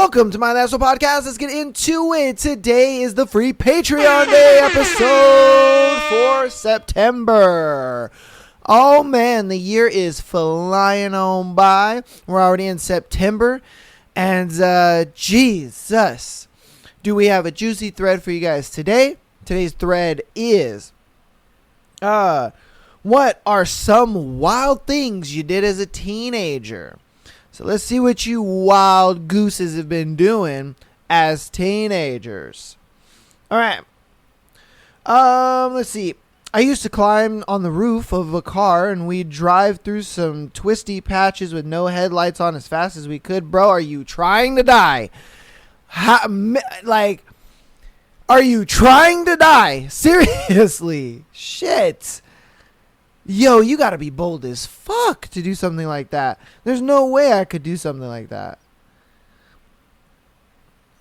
Welcome to my National Podcast. Let's get into it. Today is the free Patreon Day episode for September. Oh man, the year is flying on by. We're already in September. And Jesus, do we have a juicy thread for you guys today? Today's thread is, what are some wild things you did as a teenager? So let's see what you wild gooses have been doing as teenagers. All right. Let's see. I used to climb on the roof of a car and we'd drive through some twisty patches with no headlights on as fast as we could. Bro, are you trying to die? Are you trying to die? Seriously. Shit. Yo, you gotta be bold as fuck to do something like that. There's no way I could do something like that.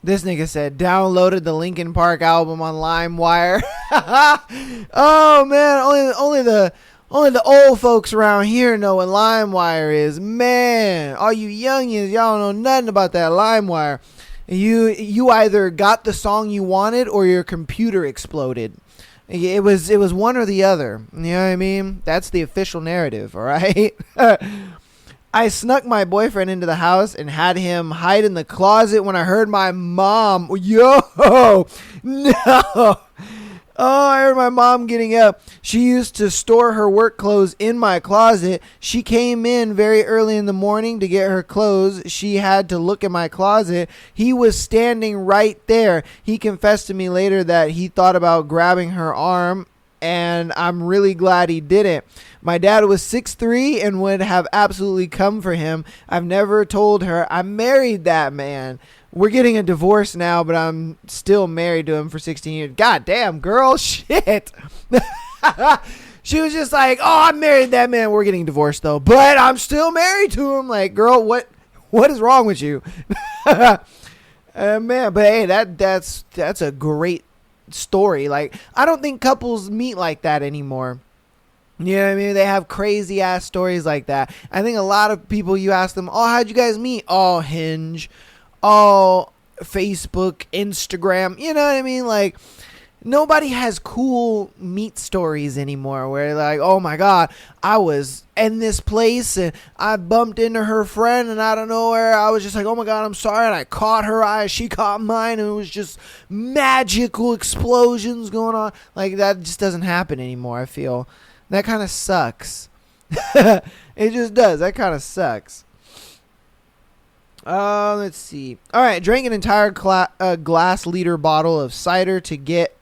This nigga said, downloaded the Linkin Park album on LimeWire. Oh man, only the old folks around here know what LimeWire is. Man, all you youngins, y'all don't know nothing about that LimeWire. You either got the song you wanted or your computer exploded. It was one or the other. You know what I mean? That's the official narrative, all right? I snuck my boyfriend into the house and had him hide in the closet when I heard my mom. Yo! No! Oh, I heard my mom getting up. She used to store her work clothes in my closet. She came in very early in the morning to get her clothes. She had to look at my closet. He was standing right there. He confessed to me later that he thought about grabbing her arm, and I'm really glad he didn't. My dad was 6'3" and would have absolutely come for him. I've never told her I married that man. We're getting a divorce now, but I'm still married to him for 16 years. God damn, girl, shit. She was just like, oh, I married that man. We're getting divorced, though, but I'm still married to him. Like, girl, what is wrong with you? Man, but hey, that's a great story. Like, I don't think couples meet like that anymore. You know what I mean? They have crazy ass stories like that. I think a lot of people, you ask them, oh, how'd you guys meet? Oh, Hinge. Oh, Facebook, Instagram. You know what I mean? Like, nobody has cool meet stories anymore where like, oh my God, I was in this place and I bumped into her friend and I don't know where. I was just like, oh my God, I'm sorry. And I caught her eye. She caught mine. And it was just magical explosions going on. Like, that just doesn't happen anymore, I feel. That kind of sucks. It just does. That kind of sucks. Let's see. All right, drank an entire glass liter bottle of cider to get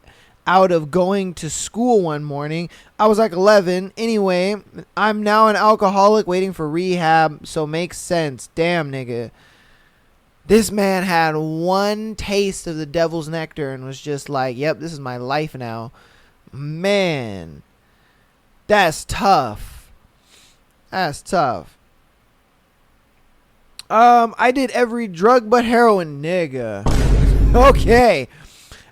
out of going to school one morning. I was like 11. Anyway, I'm now an alcoholic waiting for rehab, so makes sense. Damn, nigga. This man had one taste of the devil's nectar and was just like, yep, this is my life now. Man, that's tough. That's tough. I did every drug but heroin, nigga. Okay.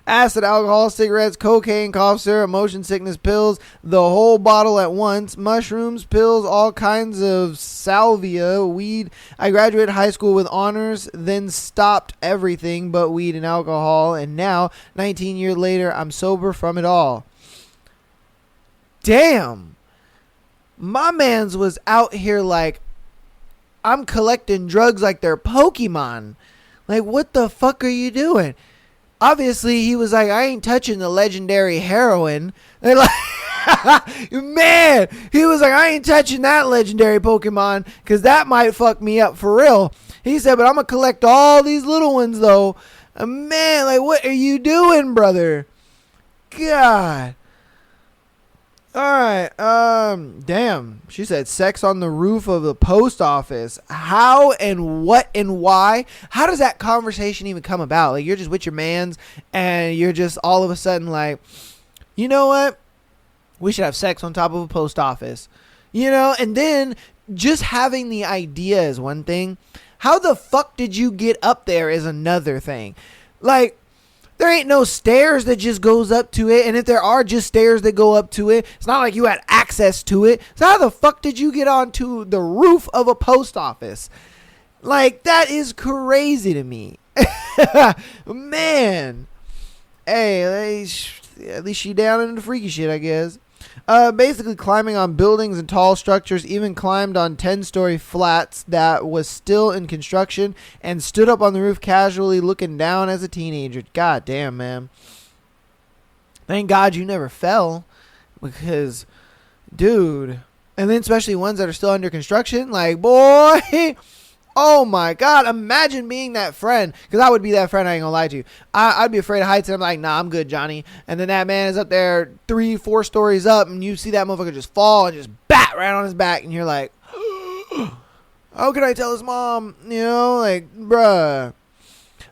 Acid, alcohol, cigarettes, cocaine, cough syrup, motion sickness pills, the whole bottle at once, mushrooms, pills, all kinds of salvia, weed. I graduated high school with honors, then stopped everything but weed and alcohol, and now, 19 years later, I'm sober from it all. Damn. My mans was out here like, I'm collecting drugs like they're Pokemon. Like, what the fuck are you doing? Obviously, he was like, I ain't touching the legendary heroin. And like, man, he was like, I ain't touching that legendary Pokemon because that might fuck me up for real. He said, but I'm going to collect all these little ones, though. Man, like, what are you doing, brother? God. Alright, damn. She said sex on the roof of the post office. How and what and why? How does that conversation even come about? Like, you're just with your mans and you're just all of a sudden like, you know what? We should have sex on top of a post office. You know, and then just having the idea is one thing. How the fuck did you get up there is another thing. Like, there ain't no stairs that just goes up to it. And if there are just stairs that go up to it, it's not like you had access to it. So how the fuck did you get onto the roof of a post office? Like, that is crazy to me. Man. Hey, at least she down into freaky shit, I guess. Basically climbing on buildings and tall structures, even climbed on 10-story flats that was still in construction, and stood up on the roof casually looking down as a teenager. God damn, man. Thank God you never fell, because, dude. And then especially ones that are still under construction, like, boy, oh my God, imagine being that friend, because I would be that friend, I ain't gonna lie to you. I'd be afraid of heights, and I'm like, nah, I'm good, Johnny. And then that man is up there 3-4 stories up, and you see that motherfucker just fall and just bat right on his back, and you're like, how can I tell his mom? You know, like, bruh.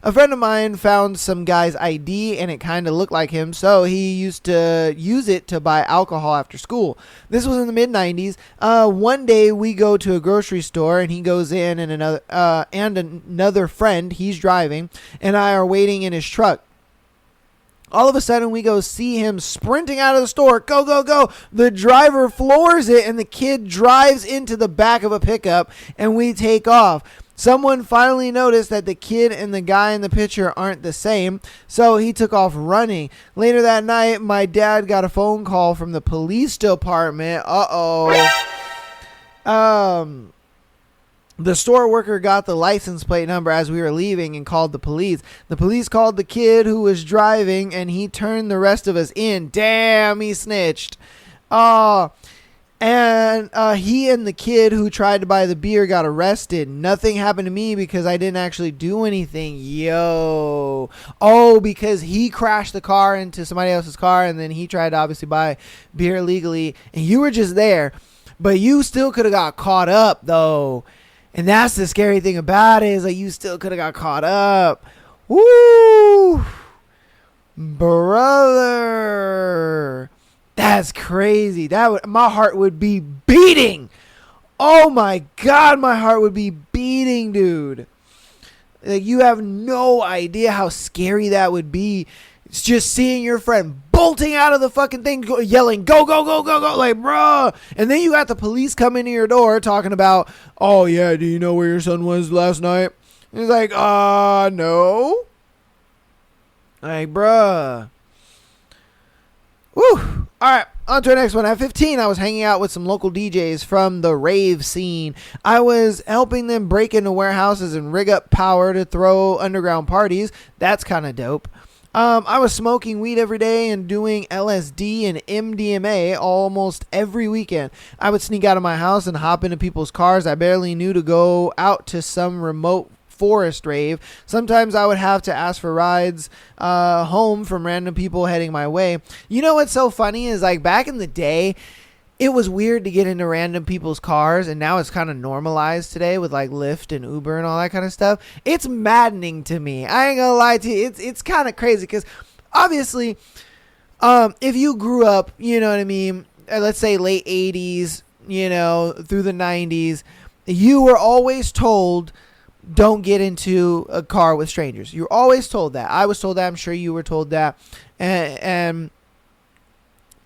A friend of mine found some guy's ID and it kind of looked like him, so he used to use it to buy alcohol after school. This was in the mid-90s. One day we go to a grocery store and he goes in, and another friend, he's driving, and I are waiting in his truck. All of a sudden, we go see him sprinting out of the store. Go, go, go. The driver floors it, and the kid drives into the back of a pickup, and we take off. Someone finally noticed that the kid and the guy in the picture aren't the same, so he took off running. Later that night, my dad got a phone call from the police department. The store worker got the license plate number as we were leaving and called the police. The police called the kid who was driving, and he turned the rest of us in. Damn, he snitched. And he and the kid who tried to buy the beer got arrested. Nothing happened to me because I didn't actually do anything. Yo. Oh, because he crashed the car into somebody else's car, and then he tried to obviously buy beer legally, and you were just there. But you still could have got caught up, though. And that's the scary thing about it, is like you still could have got caught up. Woo! Brother. That's crazy. My heart would be beating. Oh my God, my heart would be beating, dude. Like, you have no idea how scary that would be. It's just seeing your friend bolting out of the fucking thing, yelling, go, go, go, go, go, like, bruh. And then you got the police coming to your door talking about, oh yeah, do you know where your son was last night? And he's like, no. Like, bruh. Woo. All right, on to the next one. At 15, I was hanging out with some local DJs from the rave scene. I was helping them break into warehouses and rig up power to throw underground parties. That's kind of dope. I was smoking weed every day and doing LSD and MDMA almost every weekend. I would sneak out of my house and hop into people's cars I barely knew to go out to some remote forest rave. Sometimes I would have to ask for rides home from random people heading my way. You know what's so funny is, like, back in the day, it was weird to get into random people's cars, and now it's kind of normalized today with like Lyft and Uber and all that kind of stuff. It's maddening to me. I ain't gonna lie to you. It's kind of crazy because obviously, if you grew up, you know what I mean, let's say late 80s, you know, through the 90s, you were always told, don't get into a car with strangers. You're always told that. I was told that. I'm sure you were told that. And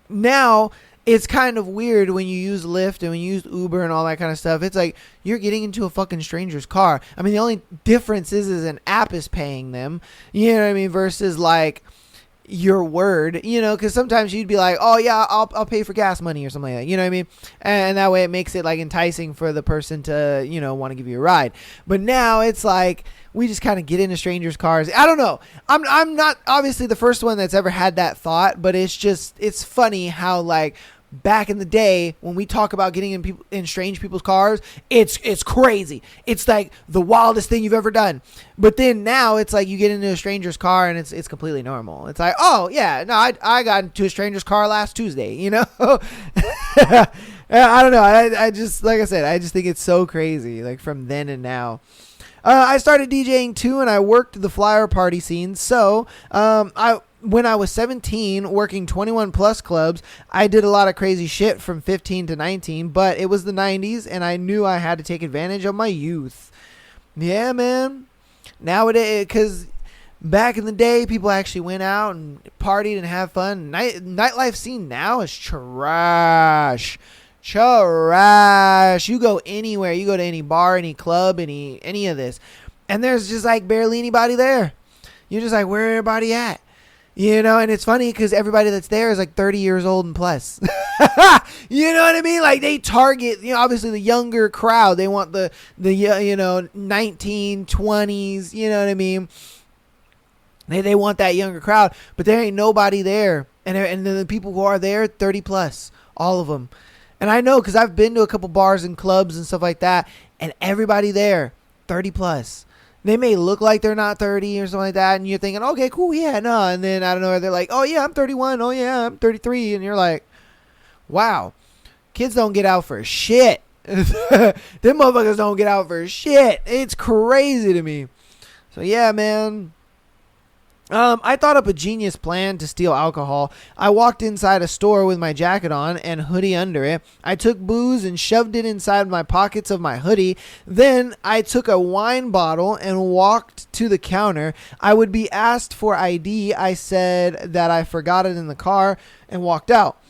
now it's kind of weird when you use Lyft and when you use Uber and all that kind of stuff. It's like you're getting into a fucking stranger's car. I mean, the only difference is an app is paying them. You know what I mean? Versus like your word, you know, because sometimes you'd be like, oh yeah, I'll pay for gas money or something like that, you know what I mean? And that way it makes it like enticing for the person to, you know, want to give you a ride. But now it's like we just kind of get into strangers' cars. I don't know. I'm not obviously the first one that's ever had that thought, but it's funny how like back in the day when we talk about getting in strange people's cars, it's crazy. It's like the wildest thing you've ever done. But then now it's like you get into a stranger's car and it's completely normal. It's like, oh yeah, no, I got into a stranger's car last Tuesday, you know? I don't know. I just, like I said, I just think it's so crazy, like from then and now. I started DJing too, and I worked the flyer party scene. So when I was 17, working 21 plus clubs, I did a lot of crazy shit from 15 to 19, but it was the 90s and I knew I had to take advantage of my youth. Yeah, man. Nowadays, because back in the day, people actually went out and partied and had fun. Nightlife scene now is trash. You go anywhere, you go to any bar, any club, any of this, And there's just like barely anybody there. You're just like, where everybody at? You know, and it's funny because everybody that's there is like 30 years old and plus. You know what I mean? Like they target, you know, obviously the younger crowd. They want the 19, 20s, you know what I mean? They want that younger crowd, but there ain't nobody there. And the people who are there, 30 plus, all of them. And I know because I've been to a couple bars and clubs and stuff like that, and everybody there, 30 plus. They may look like they're not 30 or something like that, and you're thinking, okay, cool, yeah, no. And then I don't know, they're like, oh, yeah, I'm 31. Oh, yeah, I'm 33. And you're like, wow, kids don't get out for shit. Them motherfuckers don't get out for shit. It's crazy to me. So, yeah, man. I thought up a genius plan to steal alcohol. I walked inside a store with my jacket on and hoodie under it. I took booze and shoved it inside my pockets of my hoodie. Then I took a wine bottle and walked to the counter. I would be asked for ID. I said that I forgot it in the car and walked out.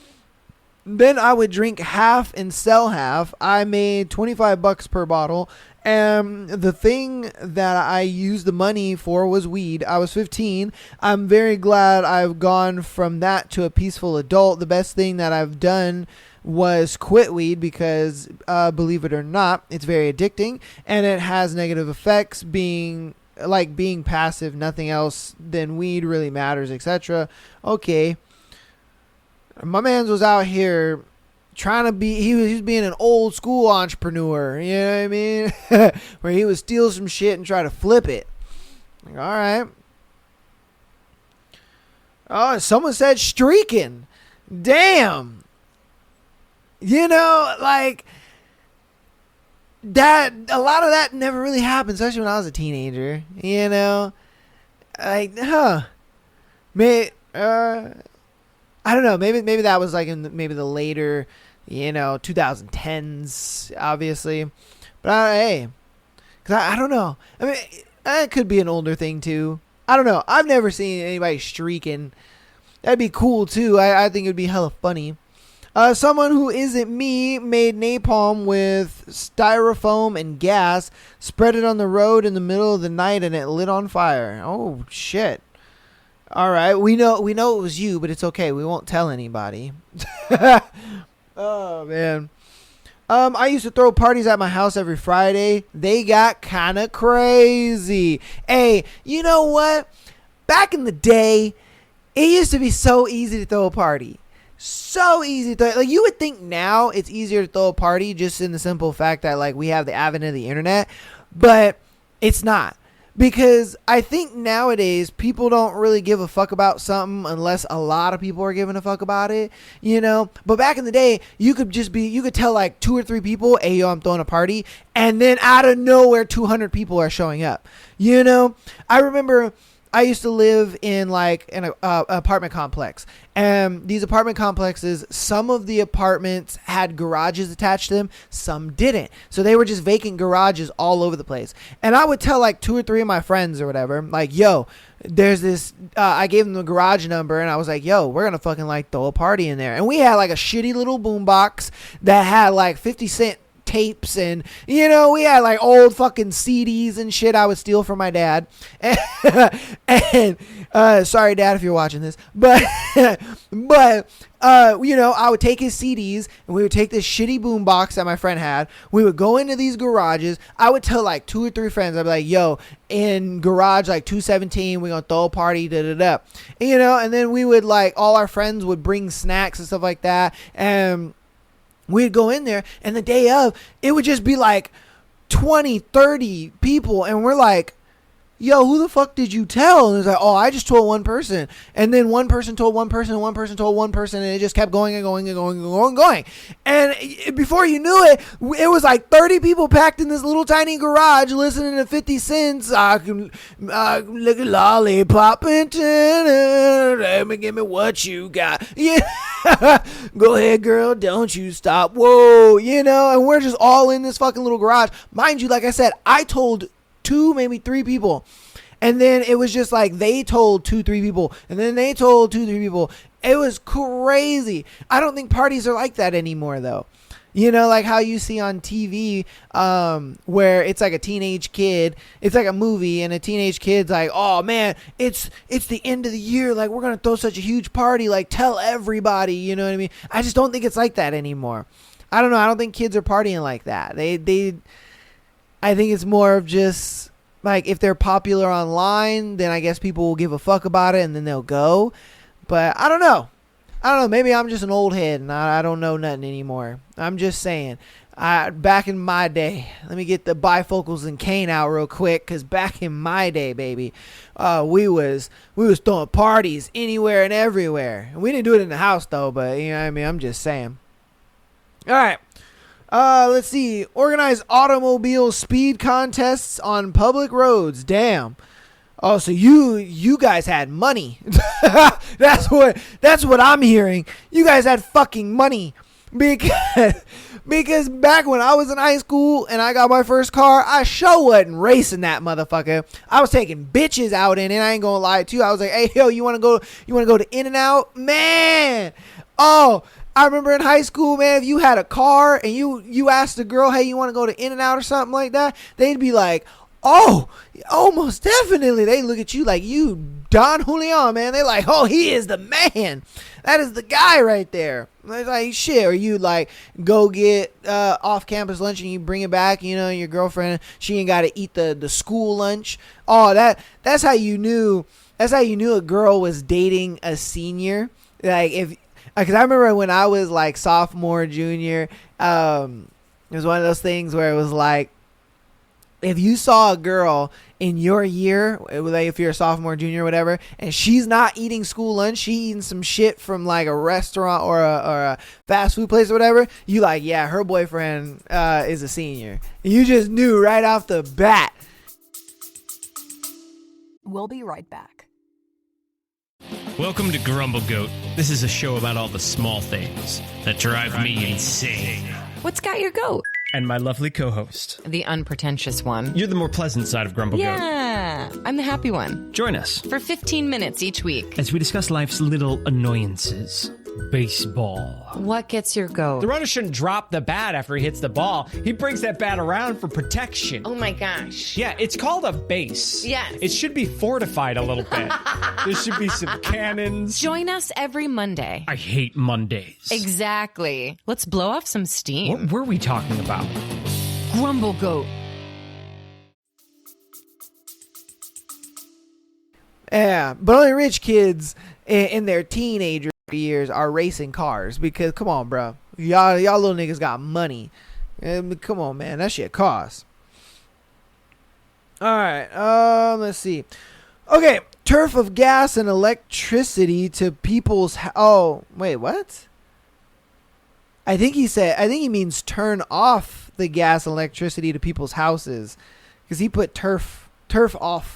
Then I would drink half and sell half. I made $25 per bottle. And the thing that I used the money for was weed. I was 15. I'm very glad I've gone from that to a peaceful adult. The best thing that I've done was quit weed because, believe it or not, it's very addicting and it has negative effects. Being passive, nothing else than weed really matters, etc. Okay. My man's was out here trying to be, he was being an old school entrepreneur, you know what I mean? Where he would steal some shit and try to flip it. Like, all right. Oh, someone said streaking. Damn. You know, like that, a lot of that never really happened, especially when I was a teenager, you know? Like, I don't know. Maybe that was like in maybe the later, 2010s, obviously. But hey, cause I don't know. I mean, it could be an older thing too. I don't know. I've never seen anybody streaking. That'd be cool too. I think it'd be hella funny. Someone who isn't me made napalm with styrofoam and gas, spread it on the road in the middle of the night, and it lit on fire. Oh shit. All right, we know it was you, but it's okay. We won't tell anybody. Oh man. I used to throw parties at my house every Friday. They got kind of crazy. Hey, you know what? Back in the day, it used to be so easy to throw a party. So easy to throw. Like, you would think now it's easier to throw a party just in the simple fact that like we have the advent of the internet, but it's not. Because I think nowadays people don't really give a fuck about something unless a lot of people are giving a fuck about it, But back in the day, you could tell like 2 or 3 people, hey, yo, I'm throwing a party. And then out of nowhere, 200 people are showing up, I remember I used to live in like an apartment complex, and these apartment complexes, some of the apartments had garages attached to them, some didn't. So they were just vacant garages all over the place. And I would tell like 2 or 3 of my friends or whatever, like, yo, there's this, I gave them the garage number and I was like, yo, we're going to fucking like throw a party in there. And we had like a shitty little boombox that had like 50 cent tapes, and we had like old fucking CDs and shit I would steal from my dad. And sorry, Dad, if you're watching this, but I would take his CDs and we would take this shitty boombox that my friend had. We would go into these garages. I would tell like 2 or 3 friends. I'd be like, yo, in garage like 217, we're gonna throw a party, and then we would like, all our friends would bring snacks and stuff like that, and we'd go in there, and the day of, it would just be like 20, 30 people, and we're like, yo, who the fuck did you tell? And it's like, oh, I just told one person. And then one person told one person, and one person told one person, and it just kept going and going and going and going and going. And before you knew it, it was like 30 people packed in this little tiny garage listening to 50 Cent. I can look at lollipop and let me give me what you got. Yeah. Go ahead, girl. Don't you stop. Whoa. And we're just all in this fucking little garage. Mind you, like I said, I told 2, maybe 3 people, and then it was just like they told 2, 3 people, and then they told 2, 3 people. It was crazy. I don't think parties are like that anymore, though. You know, like how you see on TV, where it's like a teenage kid, it's like a movie, and a teenage kid's like, oh man, it's the end of the year, like we're gonna throw such a huge party, like tell everybody, you know what I mean? I just don't think it's like that anymore. I don't know. I don't think kids are partying like that. I think it's more of just like if they're popular online, then I guess people will give a fuck about it and then they'll go. But I don't know. Maybe I'm just an old head and I don't know nothing anymore. I'm just saying. Back in my day, let me get the bifocals and cane out real quick, because back in my day, baby, we was throwing parties anywhere and everywhere. We didn't do it in the house though, but you know what I mean. I'm just saying. All right. Let's see. Organize automobile speed contests on public roads. Damn. Oh, so you guys had money. That's what I'm hearing. You guys had fucking money. Because back when I was in high school and I got my first car, I sure wasn't racing that motherfucker. I was taking bitches out in it. I ain't gonna lie to you. I was like, hey, yo, you wanna go to In-N-Out? Man. Oh, I remember in high school, man, if you had a car and you asked a girl, hey, you want to go to In-N-Out or something like that, they'd be like, oh, most definitely. They look at you like you Don Julian, man. They're like, oh, he is the man. That is the guy right there. They're like, shit. Or you like go get off-campus lunch and you bring it back, you know, your girlfriend, she ain't got to eat the school lunch. Oh, that's how you knew. That's how you knew a girl was dating a senior. Like because I remember when I was like sophomore, junior, it was one of those things where it was like, if you saw a girl in your year, like if you're a sophomore, junior, whatever, and she's not eating school lunch, she eating some shit from like a restaurant or a fast food place or whatever, you like, yeah, her boyfriend is a senior. You just knew right off the bat. We'll be right back. Welcome to Grumble Goat. This is a show about all the small things that drive me insane. What's got your goat? And my lovely co-host. The unpretentious one. You're the more pleasant side of Grumble Goat. Yeah, I'm the happy one. Join us for 15 minutes each week as we discuss life's little annoyances. Baseball. What gets your goat? The runner shouldn't drop the bat after he hits the ball. He brings that bat around for protection. Oh my gosh. Yeah, it's called a base. Yes. It should be fortified a little bit. There should be some cannons. Join us every Monday. I hate Mondays. Exactly. Let's blow off some steam. What were we talking about? Grumble Goat. Yeah, but only rich kids in their teenager years are racing cars, because come on, bro, y'all little niggas got money. Come on, man, that shit costs. All right, let's see. Okay, turf of gas and electricity to people's. Oh, wait, what? I think he means turn off the gas and electricity to people's houses, because he put turf of,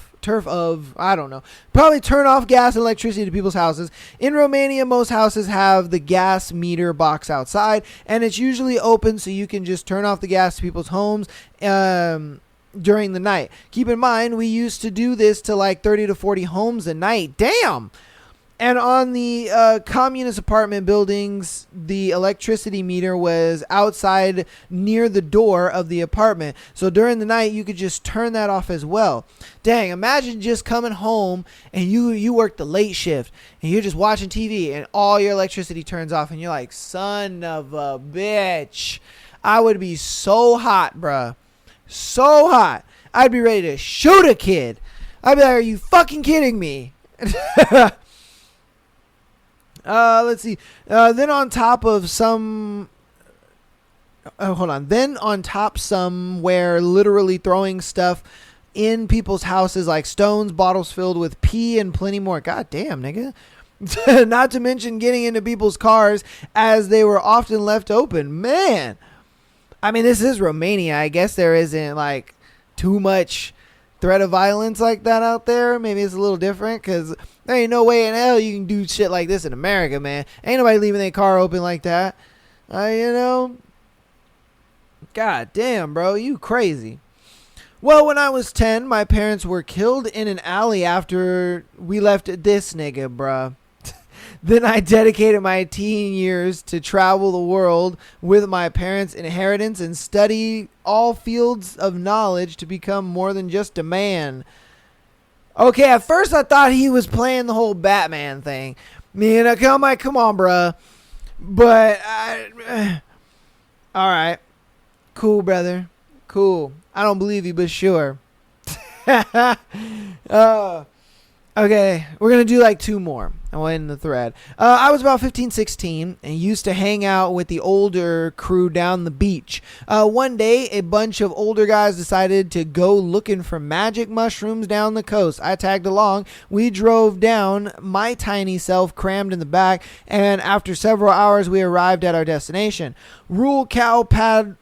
I don't know. Probably turn off gas and electricity to people's houses. In Romania, most houses have the gas meter box outside, and it's usually open so you can just turn off the gas to people's homes during the night. Keep in mind, we used to do this to like 30 to 40 homes a night. Damn! And on the communist apartment buildings, the electricity meter was outside near the door of the apartment. So during the night, you could just turn that off as well. Dang, imagine just coming home and you work the late shift and you're just watching TV and all your electricity turns off and you're like, son of a bitch. I would be so hot, bruh. So hot. I'd be ready to shoot a kid. I'd be like, are you fucking kidding me? Let's see. Then on top of some... Then on top somewhere, literally throwing stuff in people's houses like stones, bottles filled with pee, and plenty more. God damn, nigga. Not to mention getting into people's cars as they were often left open. Man. I mean, this is Romania. I guess there isn't like too much threat of violence like that out there. Maybe it's a little different, because there ain't no way in hell you can do shit like this in America, man. Ain't nobody leaving their car open like that. You know? God damn, bro. You crazy. Well, when I was 10, my parents were killed in an alley after we left this nigga, bruh. Then I dedicated my teen years to travel the world with my parents' inheritance and study all fields of knowledge to become more than just a man. Okay, at first I thought he was playing the whole Batman thing. Come on, bruh. But all right, cool, brother, cool. I don't believe you, but sure. Okay, we're going to do like two more. I'll end the thread. I was about 15, 16 and used to hang out with the older crew down the beach. One day, a bunch of older guys decided to go looking for magic mushrooms down the coast. I tagged along. We drove down, my tiny self crammed in the back, and after several hours, we arrived at our destination. Rural cow paddocks,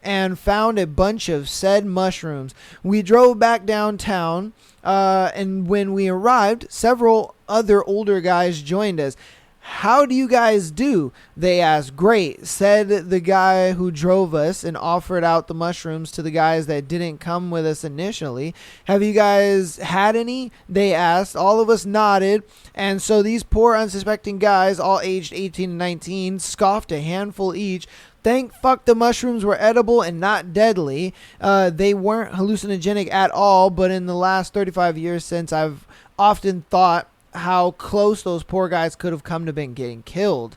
and found a bunch of said mushrooms. We drove back downtown. And when we arrived, several other older guys joined us. How do you guys do? They asked. Great, said the guy who drove us and offered out the mushrooms to the guys that didn't come with us initially. Have you guys had any? They asked. All of us nodded. And so these poor unsuspecting guys, all aged 18 and 19, scoffed a handful each. Thank fuck the mushrooms were edible and not deadly. They weren't hallucinogenic at all, but in the last 35 years since, I've often thought how close those poor guys could have come to been getting killed.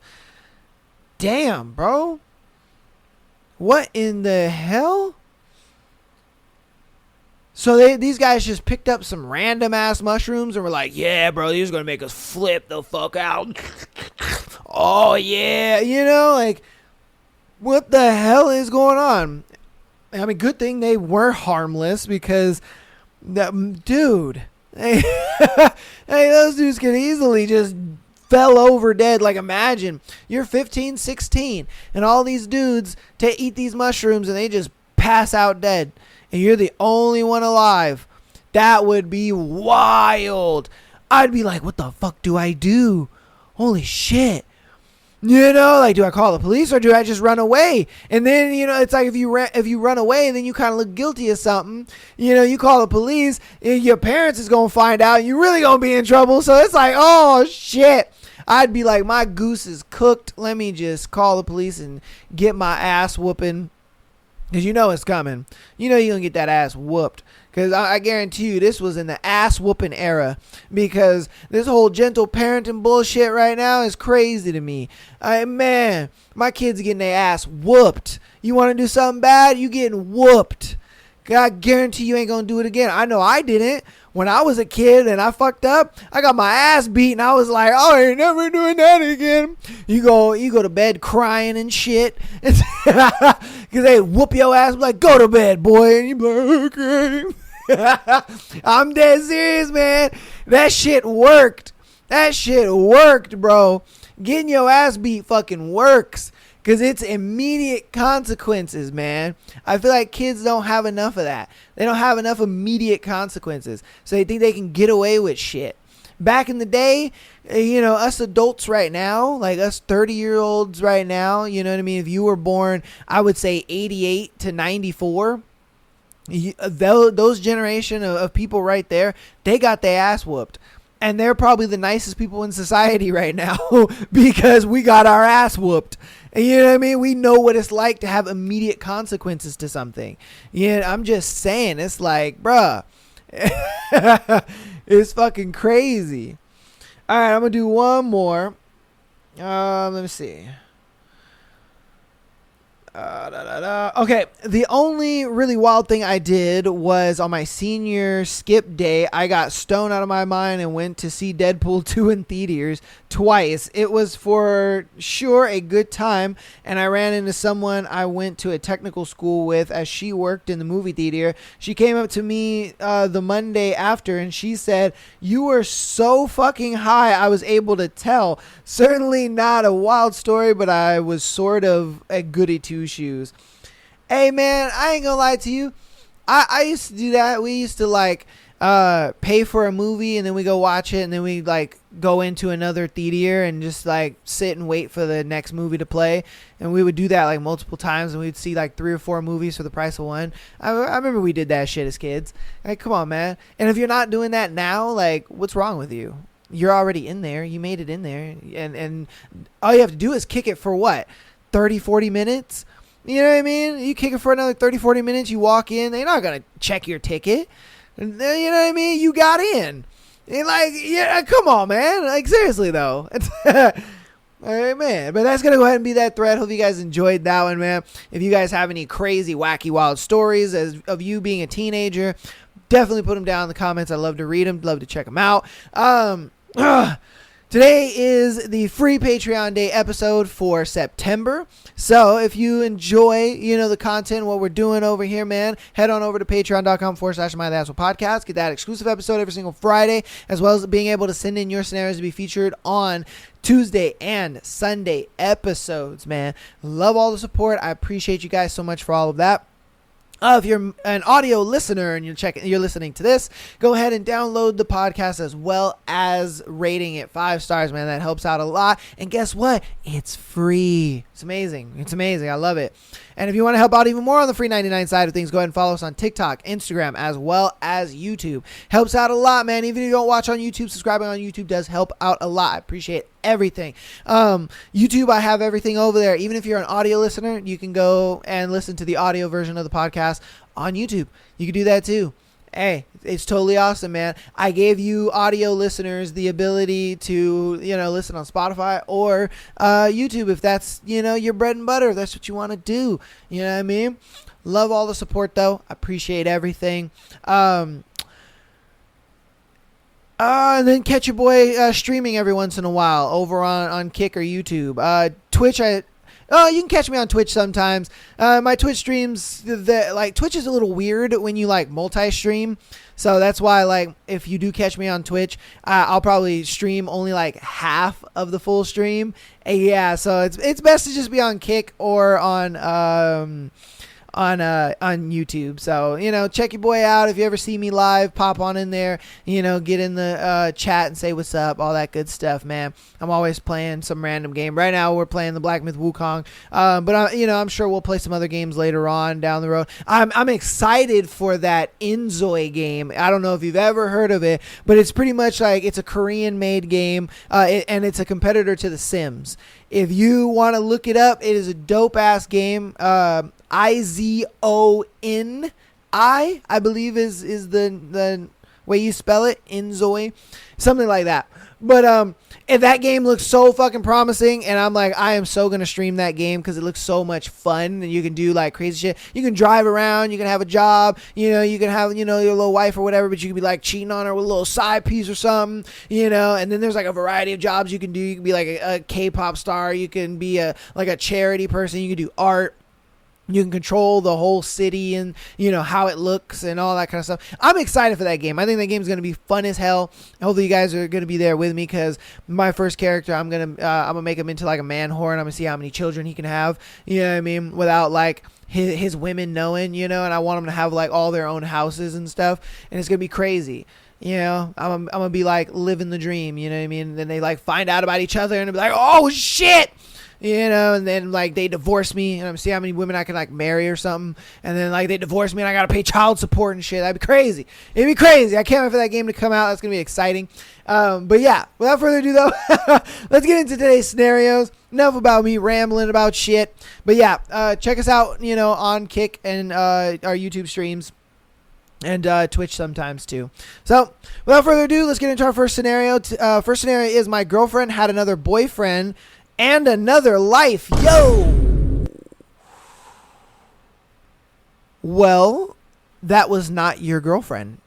Damn, bro. What in the hell? So these guys just picked up some random ass mushrooms and were like, yeah, bro, these are going to make us flip the fuck out. Oh, yeah. Like, what the hell is going on? I mean, good thing they were harmless because, dude, hey, those dudes could easily just fell over dead. Like, imagine you're 15, 16, and all these dudes eat these mushrooms and they just pass out dead, and you're the only one alive. That would be wild. I'd be like, what the fuck do I do? Holy shit. Like, do I call the police or do I just run away? And then, it's like if you run away, then you kind of look guilty of something. You call the police, your parents is going to find out, and you're really going to be in trouble. So it's like, oh, shit. I'd be like, my goose is cooked. Let me just call the police and get my ass whooping. Because it's coming. You're going to get that ass whooped. Because I guarantee you this was in the ass whooping era. Because this whole gentle parenting bullshit right now is crazy to me. Man, my kids are getting their ass whooped. You want to do something bad? You getting whooped. I guarantee you ain't going to do it again. I know I didn't. When I was a kid and I fucked up, I got my ass beat and I was like, oh, I ain't never doing that again. You go to bed crying and shit. Because they whoop your ass, like, go to bed, boy. And you be like, okay. I'm dead serious, man. That shit worked. That shit worked, bro. Getting your ass beat fucking works. Because it's immediate consequences, man. I feel like kids don't have enough of that. They don't have enough immediate consequences. So they think they can get away with shit. Back in the day, us adults right now, like us 30-year-olds right now, you know what I mean? If you were born, I would say 88 to 94, those generation of people right there, they got their ass whooped. And they're probably the nicest people in society right now because we got our ass whooped. And you know what I mean? We know what it's like to have immediate consequences to something. I'm just saying, it's like, bruh, it's fucking crazy. All right, I'm going to do one more. Let me see. Okay, the only really wild thing I did was on my senior skip day, I got stoned out of my mind and went to see Deadpool 2 in theaters twice. It was for sure a good time, and I ran into someone I went to a technical school with as she worked in the movie theater. She came up to me the Monday after, and she said, "You were so fucking high, I was able to tell." Certainly not a wild story, but I was sort of a goody two-shoes. Hey, man, I ain't gonna lie to you. I used to do that. We used to, like, pay for a movie, and then we go watch it, and then we, like, go into another theater and just, like, sit and wait for the next movie to play. And we would do that, like, multiple times, and we'd see, like, 3 or 4 movies for the price of one. I remember we did that shit as kids. Like, come on, man. And if you're not doing that now, like, what's wrong with you? you're already in there. You made it in there. And all you have to do is kick it for what? 30, 40 minutes? You know what I mean? You kick it for another 30, 40 minutes. You walk in. They're not going to check your ticket. You know what I mean? You got in. And like, yeah, come on, man. Like, seriously, though. All right, man. But that's going to go ahead and be that thread. Hope you guys enjoyed that one, man. If you guys have any crazy, wacky, wild stories of you being a teenager, definitely put them down in the comments. I love to read them. Love to check them out. Today is the free Patreon Day episode for September. So if you enjoy, the content, what we're doing over here, man, head on over to patreon.com/MyTheAssholePodcast. Get that exclusive episode every single Friday, as well as being able to send in your scenarios to be featured on Tuesday and Sunday episodes, man. Love all the support. I appreciate you guys so much for all of that. If you're an audio listener and you're listening to this, go ahead and download the podcast as well as rating it 5 stars, man. That helps out a lot. And guess what? It's free. It's amazing. It's amazing. I love it. And if you want to help out even more on the free 99 side of things, go ahead and follow us on TikTok, Instagram, as well as YouTube. Helps out a lot, man. Even if you don't watch on YouTube, subscribing on YouTube does help out a lot. I appreciate everything. YouTube, I have everything over there. Even if you're an audio listener, you can go and listen to the audio version of the podcast on YouTube. You can do that too. Hey, it's totally awesome, man. I gave you audio listeners the ability to, listen on Spotify or YouTube if that's, your bread and butter. If that's what you want to do. You know what I mean? Love all the support, though. I appreciate everything. And then catch your boy streaming every once in a while over on Kick or YouTube. Twitch, you can catch me on Twitch sometimes. My Twitch streams, Twitch is a little weird when you multi-stream. So that's why, if you do catch me on Twitch, I'll probably stream only half of the full stream. Yeah, so it's best to just be on Kick or on YouTube. So, check your boy out. If you ever see me live, pop on in there, get in the chat and say what's up, all that good stuff, man. I'm always playing some random game. Right now we're playing the Black Myth Wukong. But I'm sure we'll play some other games later on down the road. I'm excited for that Inzoi game. I don't know if you've ever heard of it, but it's pretty much it's a Korean made game, and it's a competitor to The Sims. If you want to look it up, it is a dope ass game. IZONI, I believe is the way you spell it. Inzoi, something like that. But and that game looks so fucking promising, and I'm I am so gonna stream that game because it looks so much fun, and you can do crazy shit. You can drive around, you can have a job, you can have your little wife or whatever, but you can be cheating on her with a little side piece or something, and then there's a variety of jobs you can do. You can be a K-pop star, you can be a charity person, you can do art. You can control the whole city and, how it looks and all that kind of stuff. I'm excited for that game. I think that game is going to be fun as hell. Hopefully you guys are going to be there with me because my first character, I'm going to make him into a man whore, and I'm going to see how many children he can have, you know what I mean, without his women knowing, and I want them to have all their own houses and stuff, and it's going to be crazy. I'm going to be living the dream, you know what I mean? And then they find out about each other and they'll be oh shit! And then they divorce me, and I'm see how many women I can marry or something, and then they divorce me and I gotta pay child support and shit. That'd be crazy. It'd be crazy. I can't wait for that game to come out. That's gonna be exciting. But yeah, without further ado though, let's get into today's scenarios. Enough about me rambling about shit. But yeah, check us out, on Kick and our YouTube streams. And Twitch sometimes too. So without further ado, let's get into our first scenario. First scenario is my girlfriend had another boyfriend and another life. Yo! Well, that was not your girlfriend.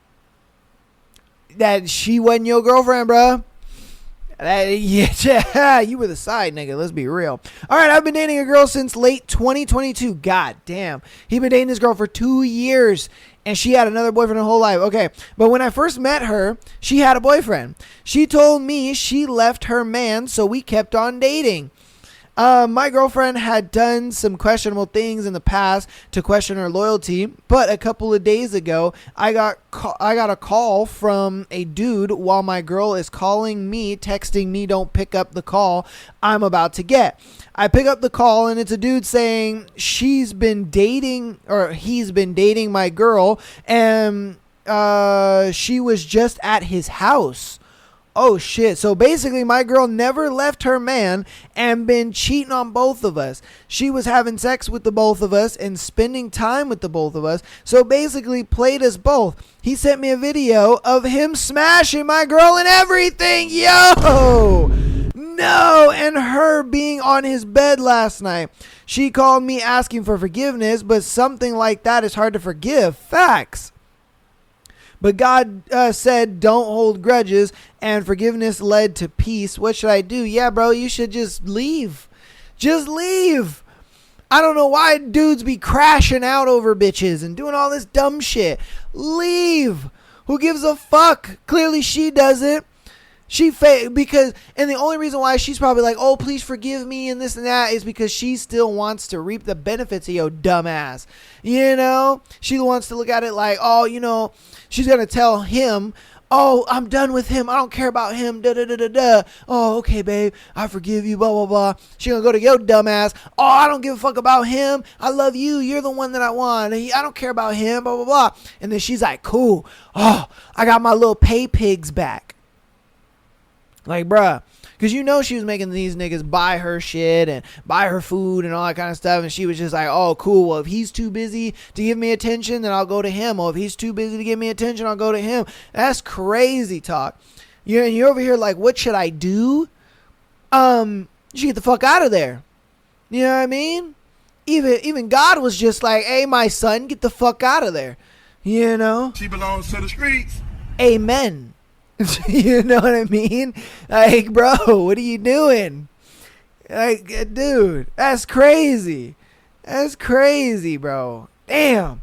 That she wasn't your girlfriend, bro. Yeah, you were the side nigga. Let's be real. All right, I've been dating a girl since late 2022. God damn. He's been dating this girl for 2 years, and she had another boyfriend her whole life. Okay, but when I first met her, she had a boyfriend. She told me she left her man, so we kept on dating. My girlfriend had done some questionable things in the past to question her loyalty, but a couple of days ago, I got a call from a dude while my girl is calling me, texting me, don't pick up the call I'm about to get. I pick up the call, and it's a dude saying he's been dating my girl, and she was just at his house. Oh shit. So basically my girl never left her man and been cheating on both of us. She was having sex with the both of us and spending time with the both of us. So basically played us both. He sent me a video of him smashing my girl and everything. Yo! No, and her being on his bed last night. She called me asking for forgiveness, but something like that is hard to forgive. Facts. But God said, don't hold grudges, and forgiveness led to peace. What should I do? Yeah, bro, you should just leave. Just leave. I don't know why dudes be crashing out over bitches and doing all this dumb shit. Leave. Who gives a fuck? Clearly she doesn't. Because the only reason why she's probably like, oh, please forgive me and this and that is because she still wants to reap the benefits of your dumb ass. You know, she wants to look at it like, oh, you know, she's going to tell him, oh, I'm done with him. I don't care about him. Da da da da da. Oh, okay, babe. I forgive you. Blah, blah, blah. She going to go to your dumb ass. Oh, I don't give a fuck about him. I love you. You're the one that I want. I don't care about him. Blah, blah, blah. And then she's like, cool. Oh, I got my little pay pigs back. Like, bruh, because you know she was making these niggas buy her shit and buy her food and all that kind of stuff. And she was just like, oh, cool. Well, if he's too busy to give me attention, then I'll go to him. Or if he's too busy to give me attention, I'll go to him. That's crazy talk. You're over here like, what should I do? You should get the fuck out of there. You know what I mean? Even God was just like, hey, my son, get the fuck out of there. You know? She belongs to the streets. Amen. You know what I mean? Like, bro, what are you doing? Like, dude, that's crazy. That's crazy, bro. Damn.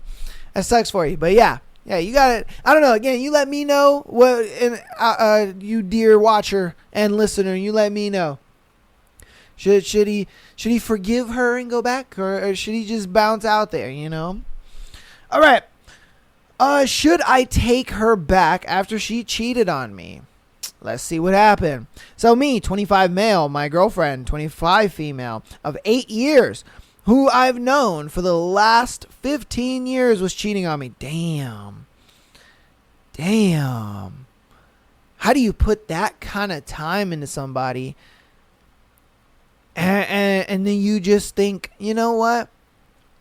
That sucks for you. But yeah, you got it. I don't know. Again, you let me know what, and you dear watcher and listener, you let me know. Should he forgive her and go back, or should he just bounce out there, you know? All right. Should I take her back after she cheated on me? Let's see what happened. So me, 25 male, my girlfriend, 25 female, of 8 years, who I've known for the last 15 years was cheating on me. Damn. How do you put that kind of time into somebody and then you just think, you know what?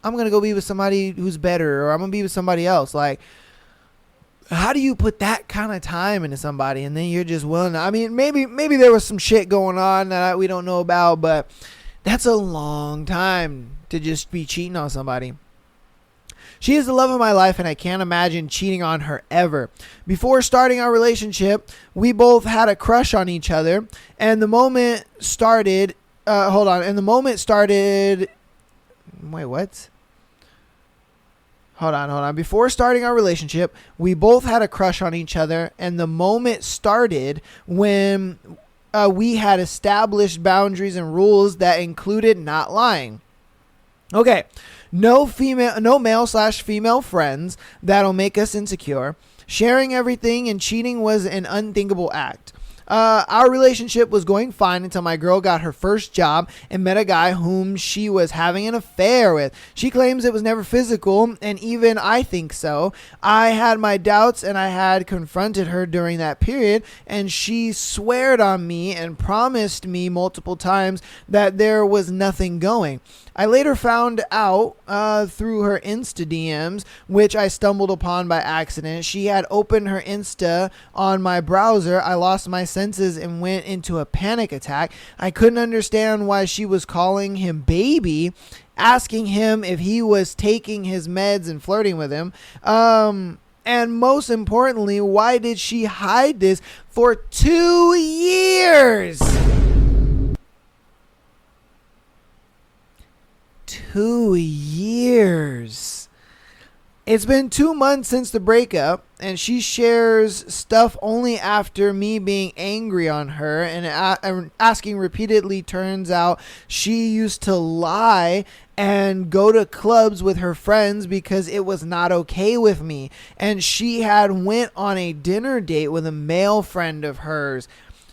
I'm going to go be with somebody who's better, or I'm going to be with somebody else. Like, how do you put that kind of time into somebody and then you're just willing to, I mean, maybe there was some shit going on that we don't know about, but that's a long time to just be cheating on somebody. She is the love of my life, and I can't imagine cheating on her ever. Before starting our relationship, we both had a crush on each other, and the moment started, wait, what? Hold on. Before starting our relationship, we both had a crush on each other, and the moment started when we had established boundaries and rules that included not lying. Okay, no male/female friends that'll make us insecure. Sharing everything and cheating was an unthinkable act. Our relationship was going fine until my girl got her first job and met a guy whom she was having an affair with. She claims it was never physical, and even I think so. I had my doubts, and I had confronted her during that period, and she sweared on me and promised me multiple times that there was nothing going. I later found out through her Insta DMs, which I stumbled upon by accident. She had opened her Insta on my browser. I lost my senses and went into a panic attack. I couldn't understand why she was calling him baby, asking him if he was taking his meds and flirting with him. And most importantly, why did she hide this for 2 years? 2 years. It's been 2 months since the breakup, and she shares stuff only after me being angry on her and asking repeatedly. Turns out she used to lie and go to clubs with her friends because it was not okay with me. And she had went on a dinner date with a male friend of hers.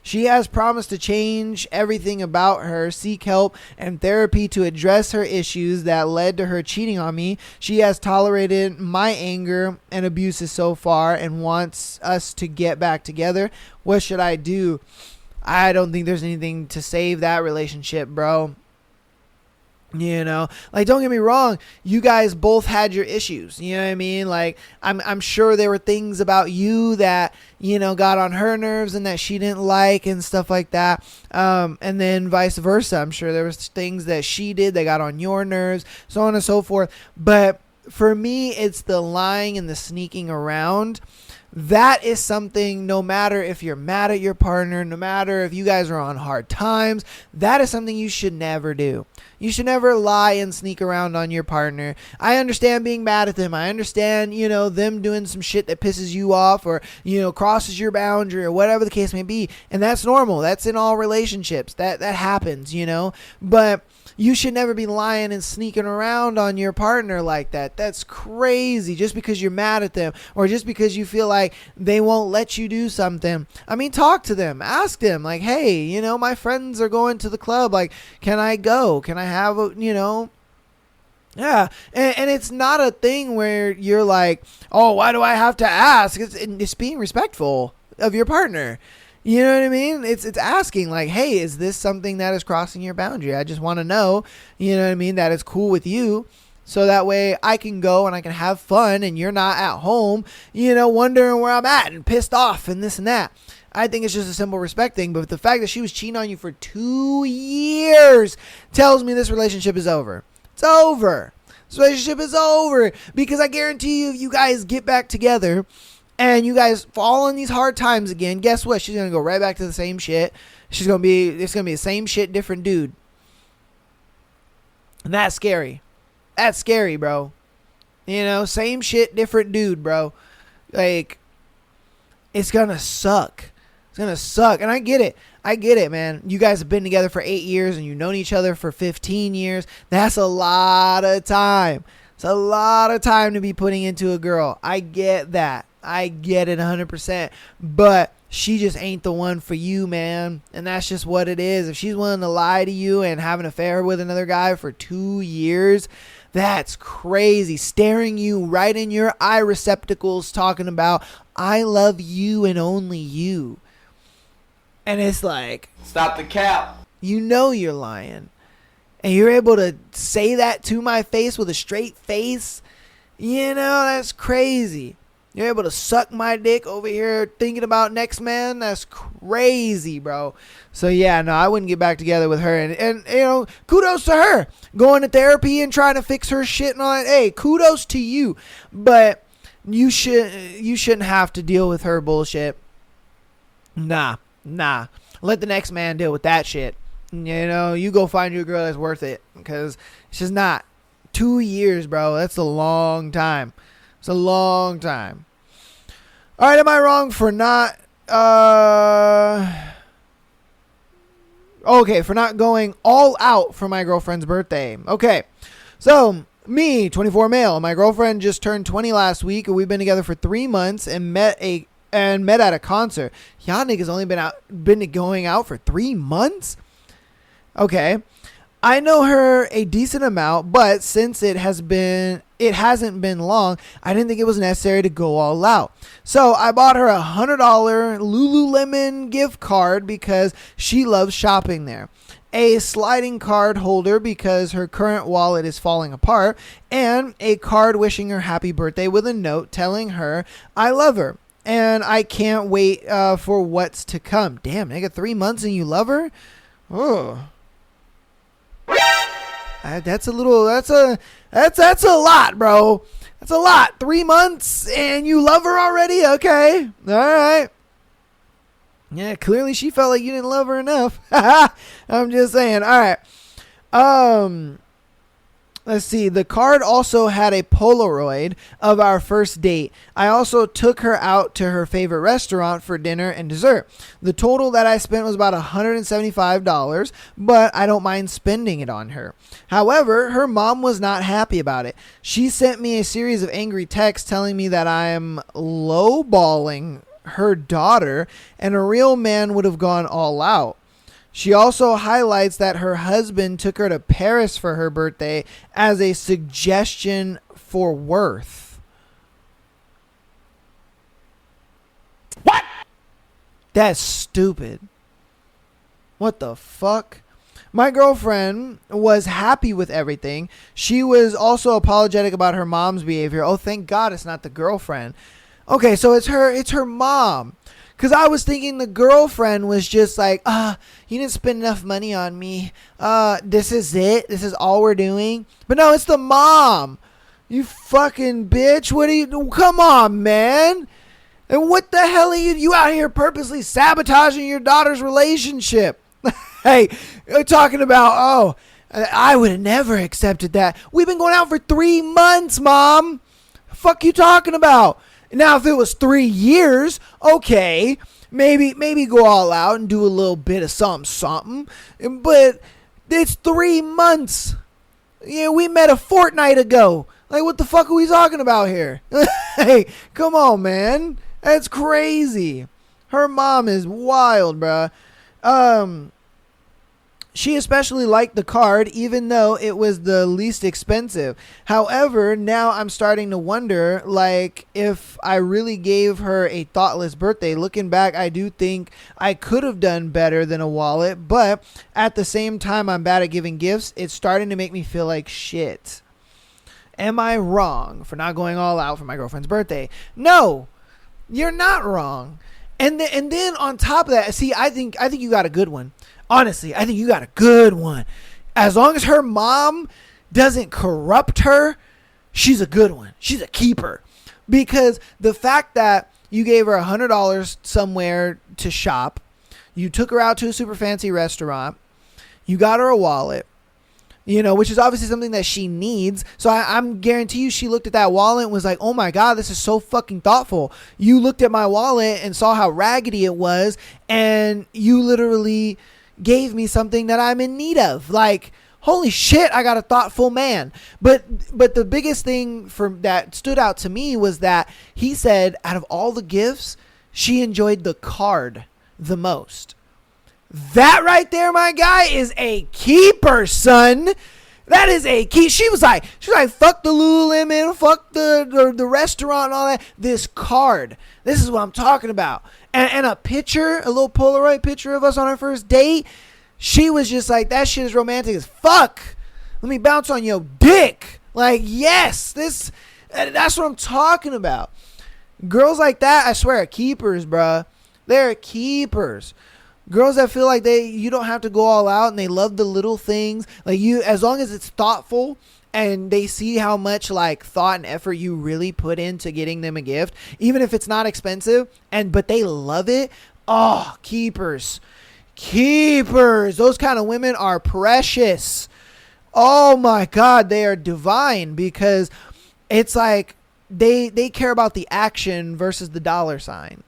She has promised to change everything about her, seek help and therapy to address her issues that led to her cheating on me. She has tolerated my anger and abuses so far and wants us to get back together. What should I do? I don't think there's anything to save that relationship, bro. You know, like, don't get me wrong, you guys both had your issues. You know what I mean? Like, I'm sure there were things about you that, you know, got on her nerves and that she didn't like and stuff like that. And then vice versa. I'm sure there was things that she did that got on your nerves, so on and so forth. But for me, it's the lying and the sneaking around. That is something, no matter if you're mad at your partner, no matter if you guys are on hard times, that is something you should never do. You should never lie and sneak around on your partner. I understand being mad at them. I understand, you know, them doing some shit that pisses you off or, you know, crosses your boundary or whatever the case may be. And that's normal. That's in all relationships. That happens, you know. But you should never be lying and sneaking around on your partner like that. That's crazy. Just because you're mad at them or just because you feel like they won't let you do something. I mean, talk to them. Ask them, like, hey, you know, my friends are going to the club. Like, can I go? Can I have a, you know? Yeah. And it's not a thing where you're like, oh, why do I have to ask? It's being respectful of your partner. You know what I mean? It's asking, like, hey, is this something that is crossing your boundary? I just want to know, you know what I mean, that it's cool with you. So that way I can go and I can have fun and you're not at home, you know, wondering where I'm at and pissed off and this and that. I think it's just a simple respect thing. But the fact that she was cheating on you for 2 years tells me this relationship is over. It's over. This relationship is over. Because I guarantee you, if you guys get back together and you guys fall in these hard times again, guess what? She's going to go right back to the same shit. It's going to be the same shit, different dude. And that's scary. That's scary, bro. You know, same shit, different dude, bro. Like, it's going to suck. It's going to suck. And I get it. I get it, man. You guys have been together for 8 years and you've known each other for 15 years. That's a lot of time. It's a lot of time to be putting into a girl. I get that. I get it 100%. But she just ain't the one for you, man. And that's just what it is. If she's willing to lie to you and have an affair with another guy for 2 years, that's crazy. Staring you right in your eye receptacles, talking about, I love you and only you. And it's like, stop the cap. You know you're lying. And you're able to say that to my face with a straight face. You know, that's crazy. You're able to suck my dick over here thinking about next man. That's crazy, bro. So, yeah, no, I wouldn't get back together with her. And you know, kudos to her. Going to therapy and trying to fix her shit and all that. Hey, kudos to you. But you shouldn't have to deal with her bullshit. Nah. Let the next man deal with that shit. You know, you go find you a girl that's worth it. Because it's just not. 2 years, bro. That's a long time. It's a long time. All right, am I wrong for not for not going all out for my girlfriend's birthday? Okay. So, me, 24 male, my girlfriend just turned 20 last week, and we've been together for 3 months and met at a concert. Y'all niggas only been going out for 3 months? Okay. I know her a decent amount, but since it hasn't been long, I didn't think it was necessary to go all out. So I bought her a $100 Lululemon gift card because she loves shopping there, a sliding card holder because her current wallet is falling apart, and a card wishing her happy birthday with a note telling her I love her and I can't wait for what's to come. Damn, nigga, 3 months and you love her? Oh. That's a lot, bro. That's a lot. 3 months and you love her already? Okay. All right. Yeah, clearly she felt like you didn't love her enough. I'm just saying. All right. Let's see. The card also had a Polaroid of our first date. I also took her out to her favorite restaurant for dinner and dessert. The total that I spent was about $175, but I don't mind spending it on her. However, her mom was not happy about it. She sent me a series of angry texts telling me that I am lowballing her daughter, and a real man would have gone all out. She also highlights that her husband took her to Paris for her birthday as a suggestion for worth. What? That's stupid. What the fuck? My girlfriend was happy with everything. She was also apologetic about her mom's behavior. Oh, thank God it's not the girlfriend. Okay, so it's her mom. Because I was thinking the girlfriend was just like, you didn't spend enough money on me. This is it. This is all we're doing. But no, it's the mom. You fucking bitch. What are you? Come on, man. And what the hell are you out here purposely sabotaging your daughter's relationship? Hey, you're talking about, I would have never accepted that. We've been going out for 3 months, Mom. The fuck you talking about? Now, if it was 3 years, okay, maybe go all out and do a little bit of something. But it's 3 months. Yeah, we met a fortnight ago. Like, what the fuck are we talking about here? Hey, come on, man. That's crazy. Her mom is wild, bruh. She especially liked the card, even though it was the least expensive. However, now I'm starting to wonder, like, if I really gave her a thoughtless birthday. Looking back, I do think I could have done better than a wallet, but at the same time, I'm bad at giving gifts. It's starting to make me feel like shit. Am I wrong for not going all out for my girlfriend's birthday? No, you're not wrong. And then on top of that, see, I think you got a good one. Honestly, I think you got a good one. As long as her mom doesn't corrupt her, she's a good one. She's a keeper. Because the fact that you gave her $100 somewhere to shop, you took her out to a super fancy restaurant, you got her a wallet, which is obviously something that she needs. So I'm guarantee you she looked at that wallet and was like, oh my God, this is so fucking thoughtful. You looked at my wallet and saw how raggedy it was, and you literally gave me something that I'm in need of. Like, holy shit, I got a thoughtful man. But the biggest thing that stood out to me was that he said out of all the gifts, she enjoyed the card the most. That right there, my guy, is a keeper, son. That is a key. She was like, fuck the Lululemon, fuck the restaurant and all that. This card. This is what I'm talking about. And a picture, a little Polaroid picture of us on our first date. She was just like, that shit is romantic as fuck. Let me bounce on your dick. Like, yes, that's what I'm talking about. Girls like that, I swear, are keepers, bruh. They're keepers. Girls that feel like you don't have to go all out and they love the little things. Like, as long as it's thoughtful and they see how much like thought and effort you really put into getting them a gift, even if it's not expensive, but they love it. Oh, keepers. Those kind of women are precious. Oh my God, they are divine, because it's like they care about the action versus the dollar sign.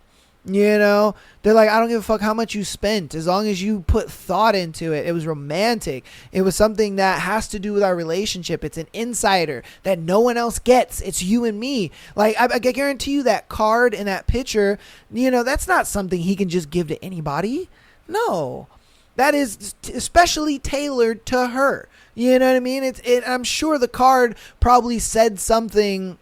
They're like, I don't give a fuck how much you spent, as long as you put thought into it. It was romantic. It was something that has to do with our relationship. It's an insider that no one else gets. It's you and me. Like, I guarantee you that card and that picture, that's not something he can just give to anybody. No, that is especially tailored to her. You know what I mean? I'm sure the card probably said something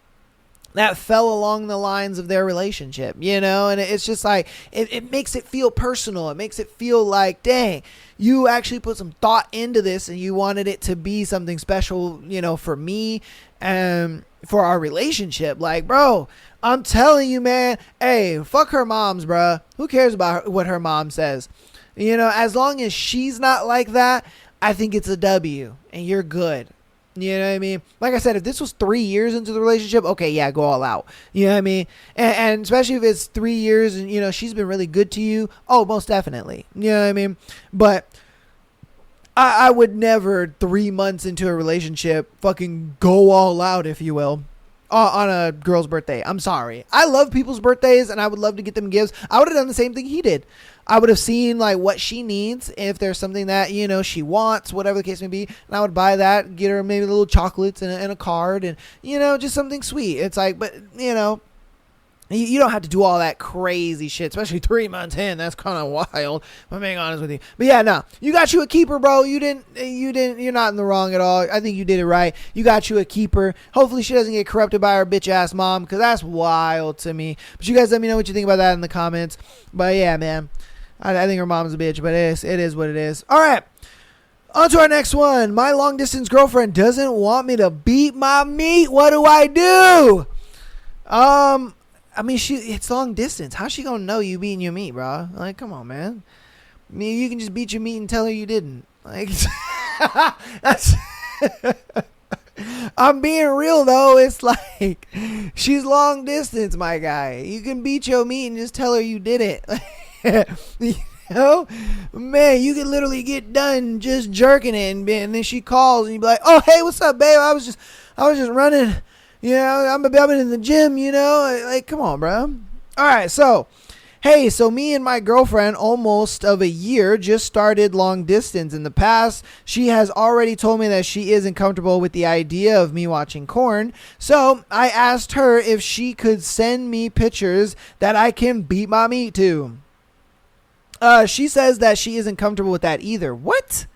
that fell along the lines of their relationship, and it's just like, it makes it feel personal. It makes it feel like, dang, you actually put some thought into this and you wanted it to be something special, for me and for our relationship. Like, bro, I'm telling you, man, hey, fuck her moms, bro. Who cares about what her mom says? As long as she's not like that, I think it's a W and you're good. You know what I mean? Like I said, if this was 3 years into the relationship, okay, yeah, go all out. You know what I mean? And especially if it's 3 years and, she's been really good to you. Oh, most definitely. You know what I mean? But I would never 3 months into a relationship fucking go all out, if you will, on a girl's birthday. I'm sorry. I love people's birthdays and I would love to get them gifts. I would have done the same thing he did. I would have seen like what she needs, if there's something that, she wants, whatever the case may be, and I would buy that, get her maybe little chocolates and a card and, just something sweet. It's like, but, You don't have to do all that crazy shit, especially 3 months in. That's kind of wild, if I'm being honest with you. But yeah, no, you got you a keeper, bro. You're not in the wrong at all. I think you did it right. You got you a keeper. Hopefully she doesn't get corrupted by her bitch ass mom, because that's wild to me. But you guys let me know what you think about that in the comments. But yeah, man, I think her mom's a bitch, but it is what it is. All right. On to our next one. My long distance girlfriend doesn't want me to beat my meat. What do I do? I mean, it's long distance. How's she gonna know you beating your meat, bro? Like, come on, man. I mean, you can just beat your meat and tell her you didn't. Like, that's. I'm being real though. It's like she's long distance, my guy. You can beat your meat and just tell her you did it. You know, man, you could literally get done just jerking it, and then she calls and you be like, "Oh, hey, what's up, babe? I was just running." You know, I've been in the gym, you know, like, come on, bro. All right, so me and my girlfriend, almost of a year, just started long distance. In the past, she has already told me that she isn't comfortable with the idea of me watching corn. So I asked her if she could send me pictures that I can beat my meat to. She says that she isn't comfortable with that either. What?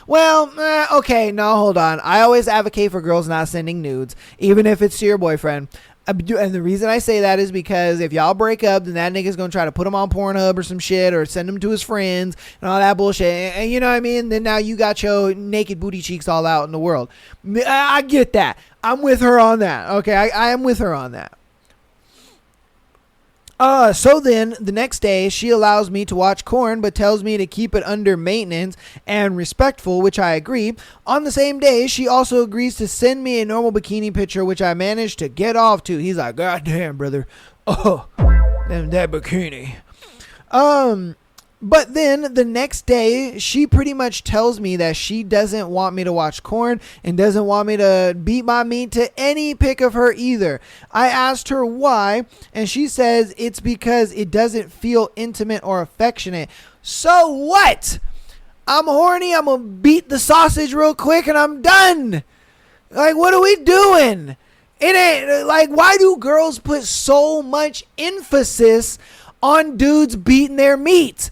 Well, okay, no, hold on. I always advocate for girls not sending nudes, even if it's to your boyfriend. And the reason I say that is because if y'all break up, then that nigga's going to try to put him on Pornhub or some shit, or send him to his friends and all that bullshit. And you know what I mean? Then now you got your naked booty cheeks all out in the world. I get that. I'm with her on that. Okay, I am with her on that. So then the next day she allows me to watch corn, but tells me to keep it under maintenance and respectful, which I agree. On the same day, she also agrees to send me a normal bikini picture, which I managed to get off to. He's like, "God damn, brother. Oh, that bikini." But then the next day, she pretty much tells me that she doesn't want me to watch corn and doesn't want me to beat my meat to any pic of her either. I asked her why, and she says it's because it doesn't feel intimate or affectionate. So what? I'm horny. I'm going to beat the sausage real quick and I'm done. Like, what are we doing? It ain't like, why do girls put so much emphasis on dudes beating their meat?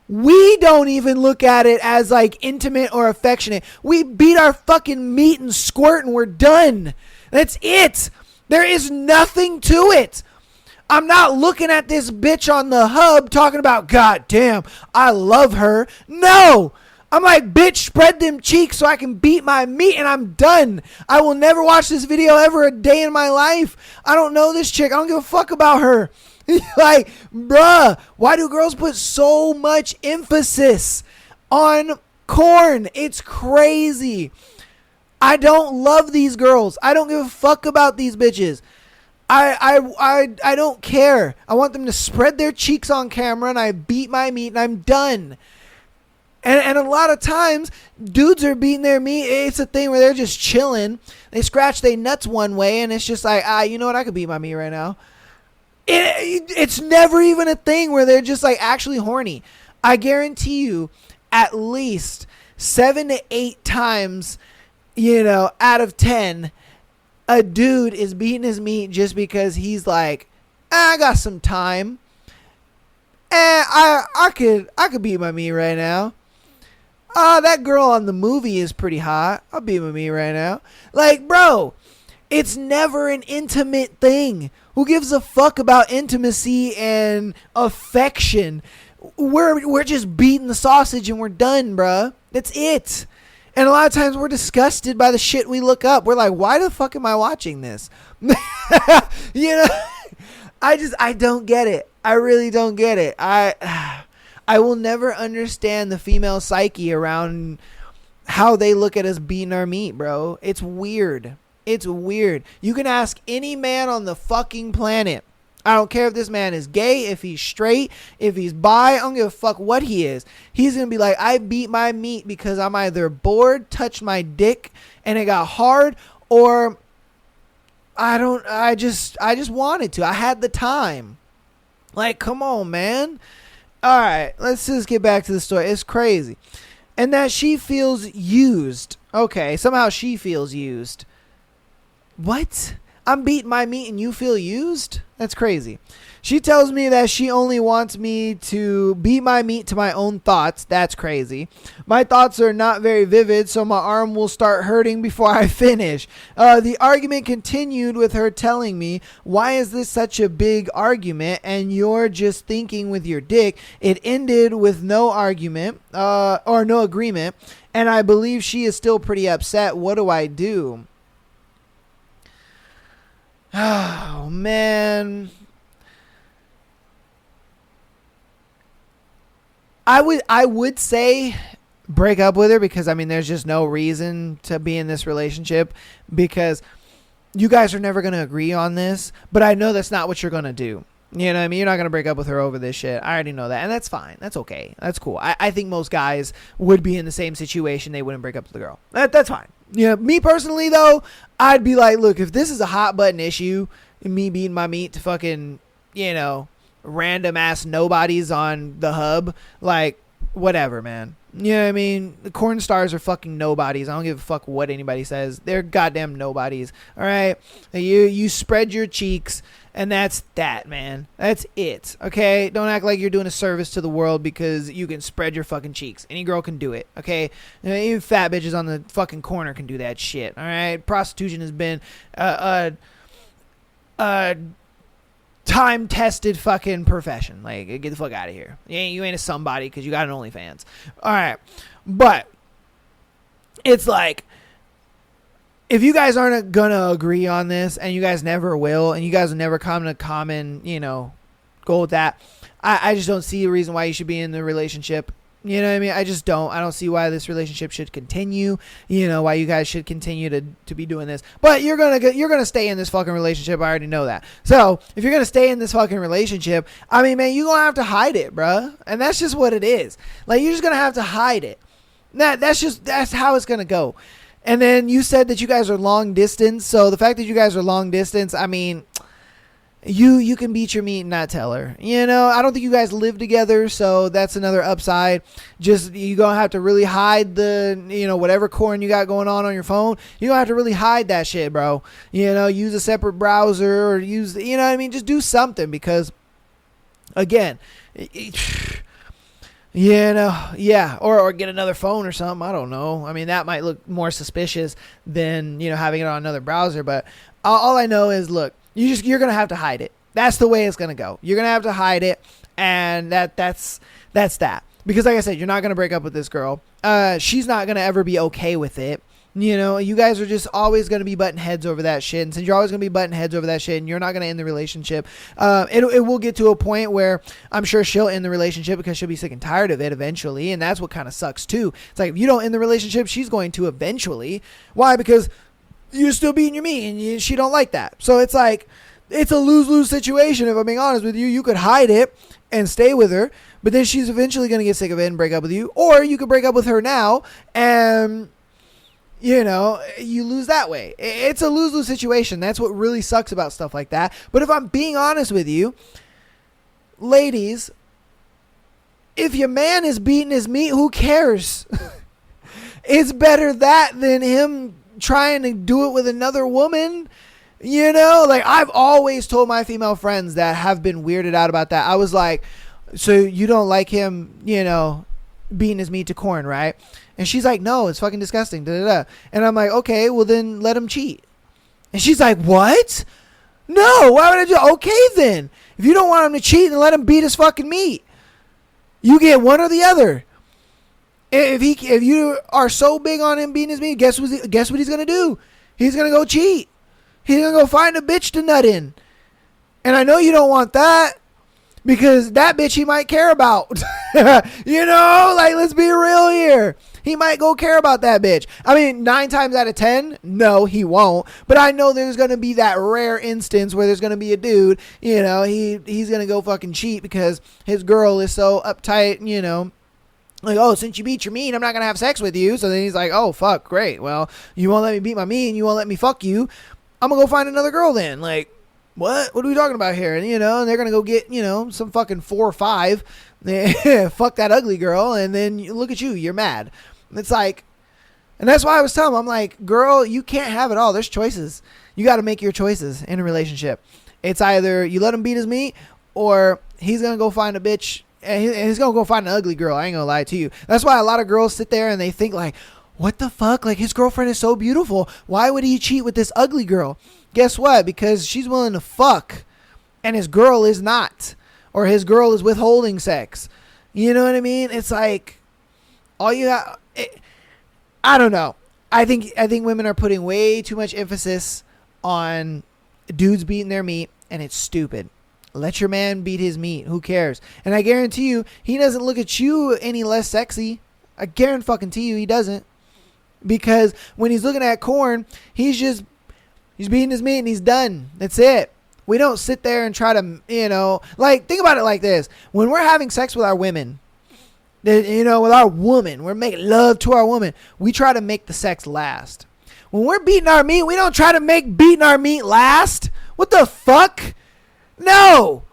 We don't even look at it as like intimate or affectionate. We beat our fucking meat and squirt and we're done. That's it. There is nothing to it. I'm not looking at this bitch on the hub talking about, "God damn, I love her." No. I'm like, bitch, spread them cheeks so I can beat my meat and I'm done. I will never watch this video ever a day in my life. I don't know this chick. I don't give a fuck about her. Like, bruh, why do girls put so much emphasis on corn? It's crazy. I don't love these girls. I don't give a fuck about these bitches. I don't care. I want them to spread their cheeks on camera and I beat my meat and I'm done. And a lot of times, dudes are beating their meat. It's a thing where they're just chilling. They scratch their nuts one way and it's just like, you know what? I could beat my meat right now. It's never even a thing where they're just like actually horny. I guarantee you at least 7 to 8 times, you know, out of 10, a dude is beating his meat just because he's like, I got some time. I could beat my meat right now. That girl on the movie is pretty hot. I'll beat my meat right now. Like, bro, it's never an intimate thing. Who gives a fuck about intimacy and affection? We're just beating the sausage and we're done, bruh. That's it. And a lot of times we're disgusted by the shit we look up. We're like, why the fuck am I watching this? You know, I don't get it. I really don't get it. I will never understand the female psyche around how they look at us beating our meat, bro. It's weird. It's weird. You can ask any man on the fucking planet. I don't care if this man is gay, if he's straight, if he's bi. I don't give a fuck what he is. He's going to be like, I beat my meat because I'm either bored, touched my dick, and it got hard, or I just wanted to. I had the time. Like, come on, man. All right, let's just get back to the story. It's crazy. And that she feels used. Okay, somehow she feels used. What? I'm beating my meat and you feel used? That's crazy. She tells me that she only wants me to beat my meat to my own thoughts. That's crazy. My thoughts are not very vivid, so my arm will start hurting before I finish. The argument continued with her telling me, why is this such a big argument and you're just thinking with your dick? It ended with no argument or no agreement, and I believe she is still pretty upset. What do I do? Oh, man. I would say break up with her, because I mean there's just no reason to be in this relationship, because you guys are never going to agree on this, but I know that's not what you're going to do. You know what I mean? You're not going to break up with her over this shit. I already know that, and that's fine. That's okay. That's cool. I think most guys would be in the same situation. They wouldn't break up with the girl. That's fine. You know, me personally though, I'd be like, look, if this is a hot button issue, me beating my meat to fucking, you know, random ass nobodies on the hub, like, whatever, man. You know what I mean? The corn stars are fucking nobodies. I don't give a fuck what anybody says. They're goddamn nobodies. All right, you spread your cheeks, and that's that, man. That's it. Okay, don't act like you're doing a service to the world because you can spread your fucking cheeks. Any girl can do it. Okay, even fat bitches on the fucking corner can do that shit. All right, prostitution has been time-tested fucking profession. Like, get the fuck out of here. You ain't a somebody because you got an OnlyFans. All right, but it's like, if you guys aren't gonna agree on this, and you guys never will, and you guys will never come to common, you know, goal with that, I just don't see a reason why you should be in the relationship. You know what I mean? I just don't. I don't see why this relationship should continue. You know, why you guys should continue to be doing this. But you're gonna stay in this fucking relationship. I already know that. So if you're gonna stay in this fucking relationship, I mean, man, you're gonna have to hide it, bruh. And that's just what it is. Like, you're just gonna have to hide it. That's how it's gonna go. And then you said that you guys are long distance. So the fact that you guys are long distance, I mean, you can beat your meat and not tell her. You know, I don't think you guys live together, so that's another upside. Just, you're going to have to really hide the, you know, whatever corn you got going on your phone. You're going to have to really hide that shit, bro. You know, use a separate browser, or use, you know what I mean? Just do something, because, again, you know, yeah, or get another phone or something. I don't know. I mean, that might look more suspicious than, you know, having it on another browser. But all I know is, look, you're gonna have to hide it. That's the way it's gonna go. You're gonna have to hide it, and that's that. Because, like I said, you're not gonna break up with this girl. She's not gonna ever be okay with it. You know, you guys are just always going to be butting heads over that shit. And since you're always going to be butting heads over that shit, and you're not going to end the relationship, it will get to a point where I'm sure she'll end the relationship, because she'll be sick and tired of it eventually. And that's what kind of sucks too. It's like, if you don't end the relationship, she's going to eventually. Why? Because you're still beating your meat, and she don't like that. So it's like, it's a lose-lose situation. If I'm being honest with you, you could hide it and stay with her, but then she's eventually going to get sick of it and break up with you. Or you could break up with her now, and, you know, you lose that way. It's a lose-lose situation. That's what really sucks about stuff like that. But if I'm being honest with you, ladies, if your man is beating his meat, who cares? It's better that than him trying to do it with another woman. You know, like, I've always told my female friends that have been weirded out about that. I was like, so you don't like him, you know, beating his meat to corn, right? And she's like, no, it's fucking disgusting. Da, da, da. And I'm like, okay, well then let him cheat. And she's like, what? No, why would I do? Okay then. If you don't want him to cheat, then let him beat his fucking meat. You get one or the other. If you are so big on him beating his meat, guess what he's gonna do? He's gonna go cheat. He's gonna go find a bitch to nut in. And I know you don't want that, because that bitch he might care about. You know, like, let's be real here. He might go care about that bitch. I mean, 9 times out of 10, no, he won't. But I know there's going to be that rare instance where there's going to be a dude, you know, he's going to go fucking cheat because his girl is so uptight, you know. Like, oh, since you beat your meat, I'm not going to have sex with you. So then he's like, oh, fuck, great. Well, you won't let me beat my meat and you won't let me fuck you. I'm going to go find another girl then. Like, what are we talking about here? And, you know, and they're going to go get, you know, some fucking 4 or 5. Fuck that ugly girl. And then look at you. You're mad. It's like, And that's why I was telling him, I'm like, girl, you can't have it all. There's choices. You got to make your choices in a relationship. It's either you let him beat his meat, or he's going to go find a bitch, and he's going to go find an ugly girl. I ain't going to lie to you. That's why a lot of girls sit there and they think like, what the fuck? Like, his girlfriend is so beautiful. Why would he cheat with this ugly girl? Guess what? Because she's willing to fuck, and his girl is not. Or his girl is withholding sex. You know what I mean? It's like, all you got... I don't know. I think women are putting way too much emphasis on dudes beating their meat, and it's stupid. Let your man beat his meat. Who cares? And I guarantee you, he doesn't look at you any less sexy. I guarantee you he doesn't. Because when he's looking at corn, he's beating his meat and he's done. That's it. We don't sit there and try to, like, think about it like this. When we're having sex with our women, with our woman, we're making love to our woman, we try to make the sex last. When we're beating our meat, we don't try to make beating our meat last. What the fuck? No.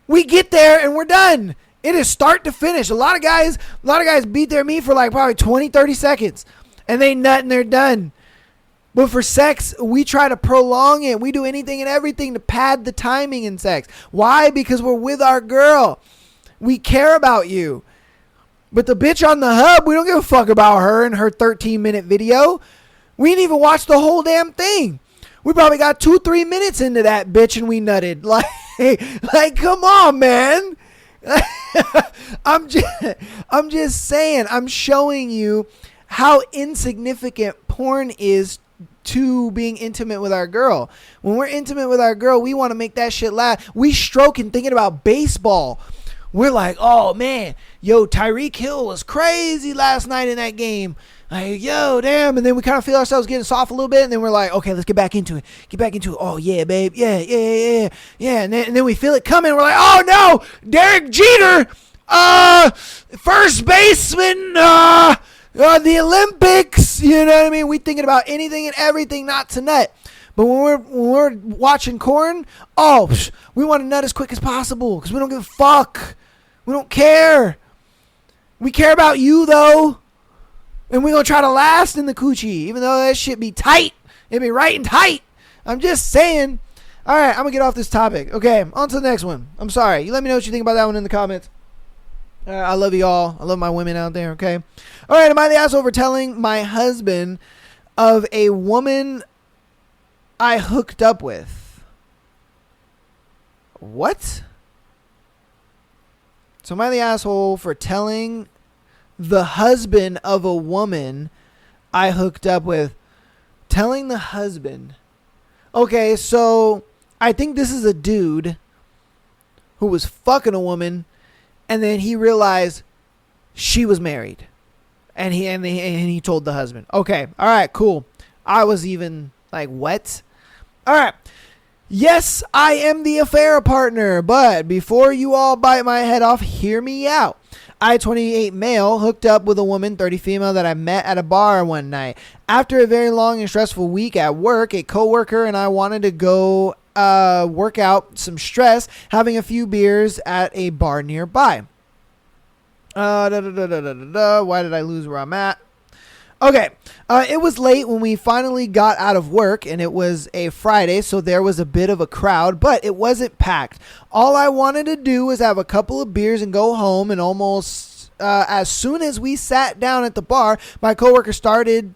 We get there and we're done. It is start to finish. A lot of guys beat their meat for like probably 20, 30 seconds. And they nut and they're done. But for sex, we try to prolong it. We do anything and everything to pad the timing in sex. Why? Because we're with our girl. We care about you. But the bitch on the hub, we don't give a fuck about her and her 13-minute video. We didn't even watch the whole damn thing. We probably got 2-3 minutes into that bitch and we nutted. Like, come on, man. I'm just saying. I'm showing you how insignificant porn is to being intimate with our girl. When we're intimate with our girl, we want to make that shit last. We stroking thinking about baseball. We're like, oh man, yo, Tyreek Hill was crazy last night in that game. Like, yo, damn. And then we kind of feel ourselves getting soft a little bit. And then we're like, okay, let's get back into it. Oh, yeah, babe. Yeah. And then we feel it coming. We're like, oh, no, Derek Jeter, first baseman, the Olympics. You know what I mean? We thinking about anything and everything, not to nut. But when we're watching corn, we want to nut as quick as possible because we don't give a fuck. We don't care. We care about you, though. And we're going to try to last in the coochie, even though that shit be tight. It be right and tight. I'm just saying. All right, I'm going to get off this topic. Okay, on to the next one. I'm sorry. You let me know what you think about that one in the comments. I love you all. I love my women out there, okay? All right, am I the asshole for telling my husband of a woman I hooked up with? What? So am I the asshole for telling the husband of a woman I hooked up with? Telling the husband. Okay, so I think this is a dude who was fucking a woman, and then he realized she was married, and he told the husband. Okay, all right, cool. I was even like, what? All right. Yes, I am the affair partner, but before you all bite my head off, hear me out. I, 28 male, hooked up with a woman, 30 female, that I met at a bar one night. After a very long and stressful week at work, a coworker and I wanted to go work out some stress, having a few beers at a bar nearby. Why did I lose where I'm at? Okay, it was late when we finally got out of work, and it was a Friday, so there was a bit of a crowd, but it wasn't packed. All I wanted to do was have a couple of beers and go home, and almost as soon as we sat down at the bar, my coworker started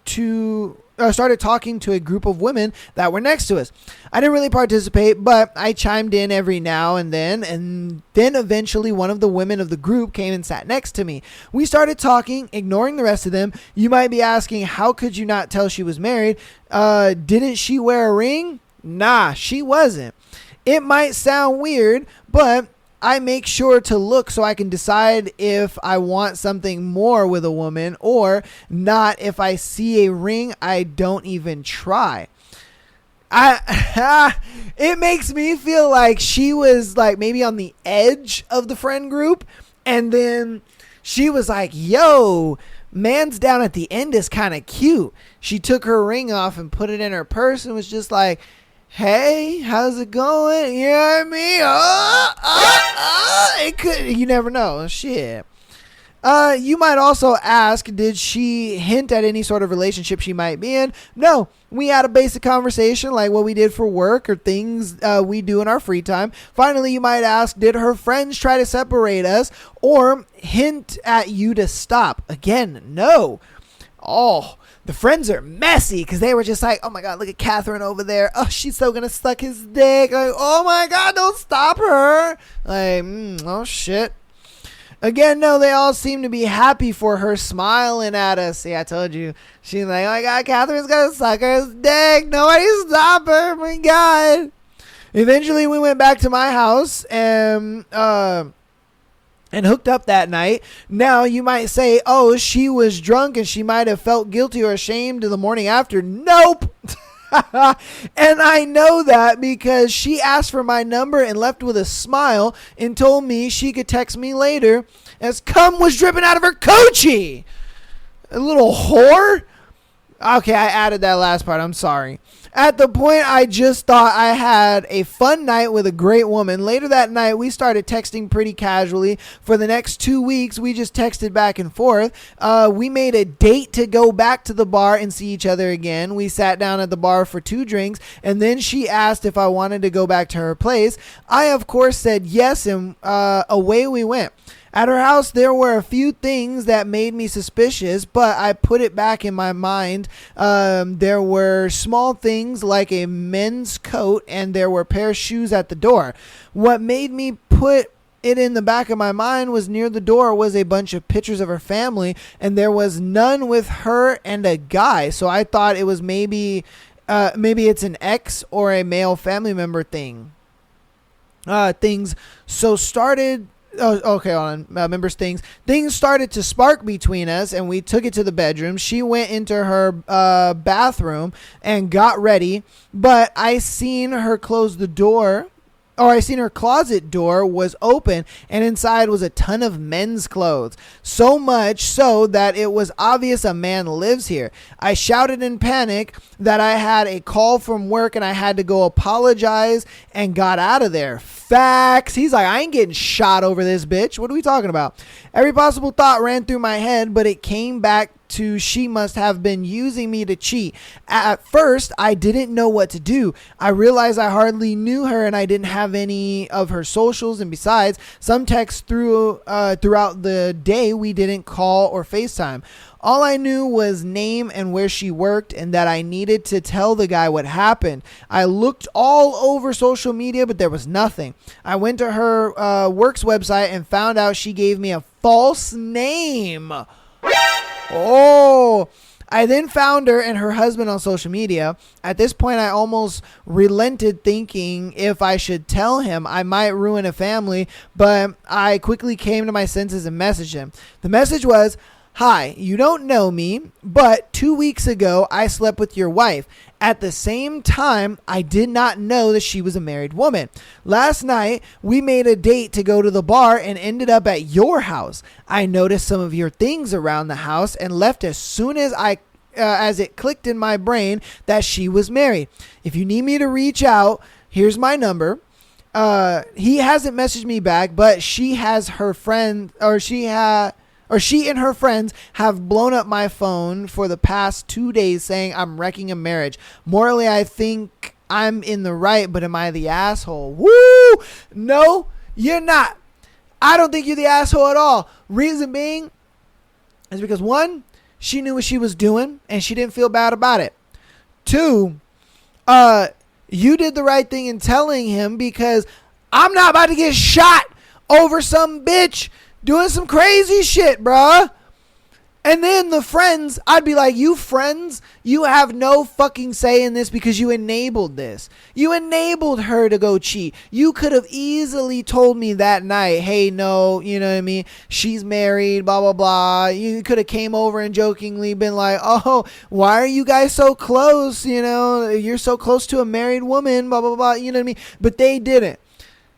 talking to a group of women that were next to us. I didn't really participate, but I chimed in every now and then eventually one of the women of the group came and sat next to me. We started talking, ignoring the rest of them. You might be asking, how could you not tell she was married? Didn't she wear a ring? Nah, she wasn't. It might sound weird, but I make sure to look so I can decide if I want something more with a woman or not. If I see a ring, I don't even try. It makes me feel like she was like maybe on the edge of the friend group, and then she was like, yo, man's down at the end is kind of cute. She took her ring off and put it in her purse and was just like, hey, how's it going? You know what I mean? It could, you never know. Shit. You might also ask, did she hint at any sort of relationship she might be in? No, we had a basic conversation like what we did for work or things we do in our free time. Finally, you might ask, did her friends try to separate us or hint at you to stop? Again, no. Oh, the friends are messy because they were just like, oh my God, look at Catherine over there. Oh, she's so going to suck his dick. Like, oh my God, don't stop her. Like, oh shit. Again, no, they all seem to be happy for her, smiling at us. See, I told you. She's like, oh my God, Catherine's going to suck her dick. Nobody stop her. Oh my God. Eventually, we went back to my house and hooked up that night. Now, you might say, oh, she was drunk and she might have felt guilty or ashamed the morning after. Nope. And I know that because she asked for my number and left with a smile and told me she could text me later as cum was dripping out of her coochie. A little whore. Okay, I added that last part. I'm sorry. At the point, I just thought I had a fun night with a great woman. Later that night, we started texting pretty casually. For the next 2 weeks, we just texted back and forth. We made a date to go back to the bar and see each other again. We sat down at the bar for 2 drinks, and then she asked if I wanted to go back to her place. I, of course, said yes, and away we went. At her house, there were a few things that made me suspicious, but I put it back in my mind. There were small things like a men's coat, and there were a pair of shoes at the door. What made me put it in the back of my mind was near the door was a bunch of pictures of her family, and there was none with her and a guy. So I thought it was maybe it's an ex or a male family member thing. Things started to spark between us, and we took it to the bedroom. She went into her bathroom and got ready, but I seen her closet door was open, and inside was a ton of men's clothes. So much so that it was obvious a man lives here. I shouted in panic that I had a call from work and I had to go apologize and got out of there. Facts. He's like, I ain't getting shot over this bitch. What are we talking about? Every possible thought ran through my head, but it came back to she must have been using me to cheat. At first, I didn't know what to do. I realized I hardly knew her and I didn't have any of her socials, and besides, some texts throughout the day we didn't call or FaceTime. All I knew was name and where she worked, and that I needed to tell the guy what happened. I looked all over social media, but there was nothing. I went to her work's website and found out she gave me a false name. Oh, I then found her and her husband on social media. At this point, I almost relented, thinking if I should tell him, I might ruin a family, but I quickly came to my senses and messaged him. The message was, "Hi, you don't know me, but 2 weeks ago, I slept with your wife. At the same time, I did not know that she was a married woman. Last night, we made a date to go to the bar and ended up at your house. I noticed some of your things around the house and left as soon as as it clicked in my brain that she was married. If you need me to reach out, here's my number." He hasn't messaged me back, but she and her friends have blown up my phone for the past 2 days saying I'm wrecking a marriage. Morally, I think I'm in the right, but am I the asshole? Woo! No, you're not. I don't think you're the asshole at all. Reason being is because, one, she knew what she was doing and she didn't feel bad about it. Two, you did the right thing in telling him, because I'm not about to get shot over some bitch doing some crazy shit, bruh. And then the friends, I'd be like, you friends, you have no fucking say in this because you enabled this. You enabled her to go cheat. You could have easily told me that night, hey, no, you know what I mean? She's married, blah, blah, blah. You could have came over and jokingly been like, oh, why are you guys so close? You know, you're so close to a married woman, blah, blah, blah. You know what I mean? But they didn't.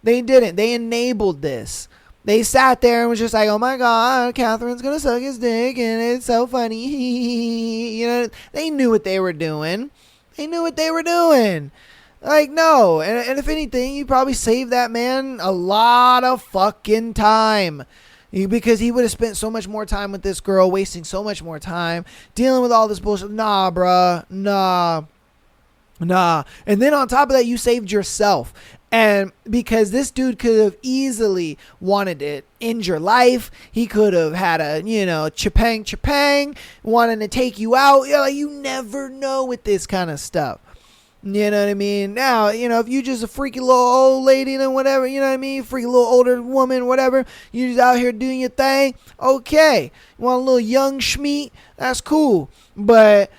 They enabled this. They sat there and was just like, oh my God, Catherine's going to suck his dick and it's so funny. You know, they knew what they were doing. Like, no. And if anything, you probably saved that man a lot of fucking time. Because he would have spent so much more time with this girl, wasting so much more time dealing with all this bullshit. Nah, bruh. Nah. And then on top of that, you saved yourself. And because this dude could have easily wanted to end your life. He could have had a, chapang, wanting to take you out. You never know with this kind of stuff. You know what I mean? Now, if you just a freaky little old lady and whatever, you know what I mean? Freaky little older woman, whatever. You just out here doing your thing. Okay. You want a little young schmeat? That's cool. But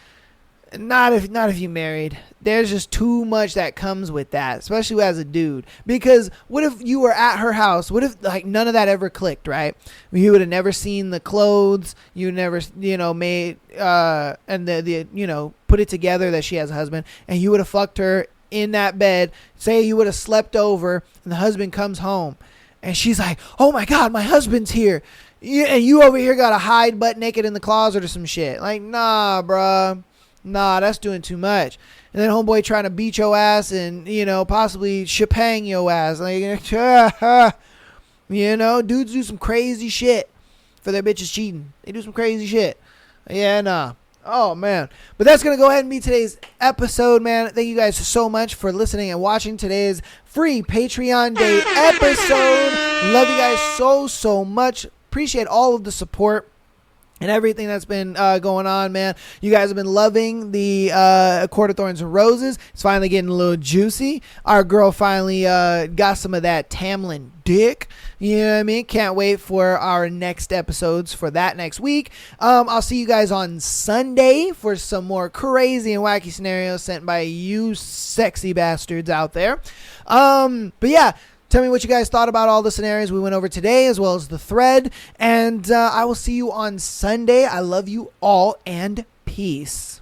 not if you married. There's just too much that comes with that, especially as a dude. Because what if you were at her house? What if none of that ever clicked, right? You would have never seen the clothes. You never, made and the put it together that she has a husband, and you would have fucked her in that bed. Say you would have slept over, and the husband comes home, and she's like, "Oh my God, my husband's here," and you over here got to hide butt naked in the closet or some shit. Nah, bruh. Nah, that's doing too much. And then homeboy trying to beat your ass and, possibly shapang your ass. Dudes do some crazy shit for their bitches cheating. They do some crazy shit. Yeah, nah. Oh, man. But that's going to go ahead and be today's episode, man. Thank you guys so much for listening and watching today's free Patreon Day episode. Love you guys so much. Appreciate all of the support and everything that's been going on, man. You guys have been loving the Court of Thorns and Roses. It's finally getting a little juicy. Our girl finally got some of that Tamlin dick. You know what I mean? Can't wait for our next episodes for that next week. I'll see you guys on Sunday for some more crazy and wacky scenarios sent by you sexy bastards out there. But yeah. Tell me what you guys thought about all the scenarios we went over today, as well as the thread. And I will see you on Sunday. I love you all, and peace.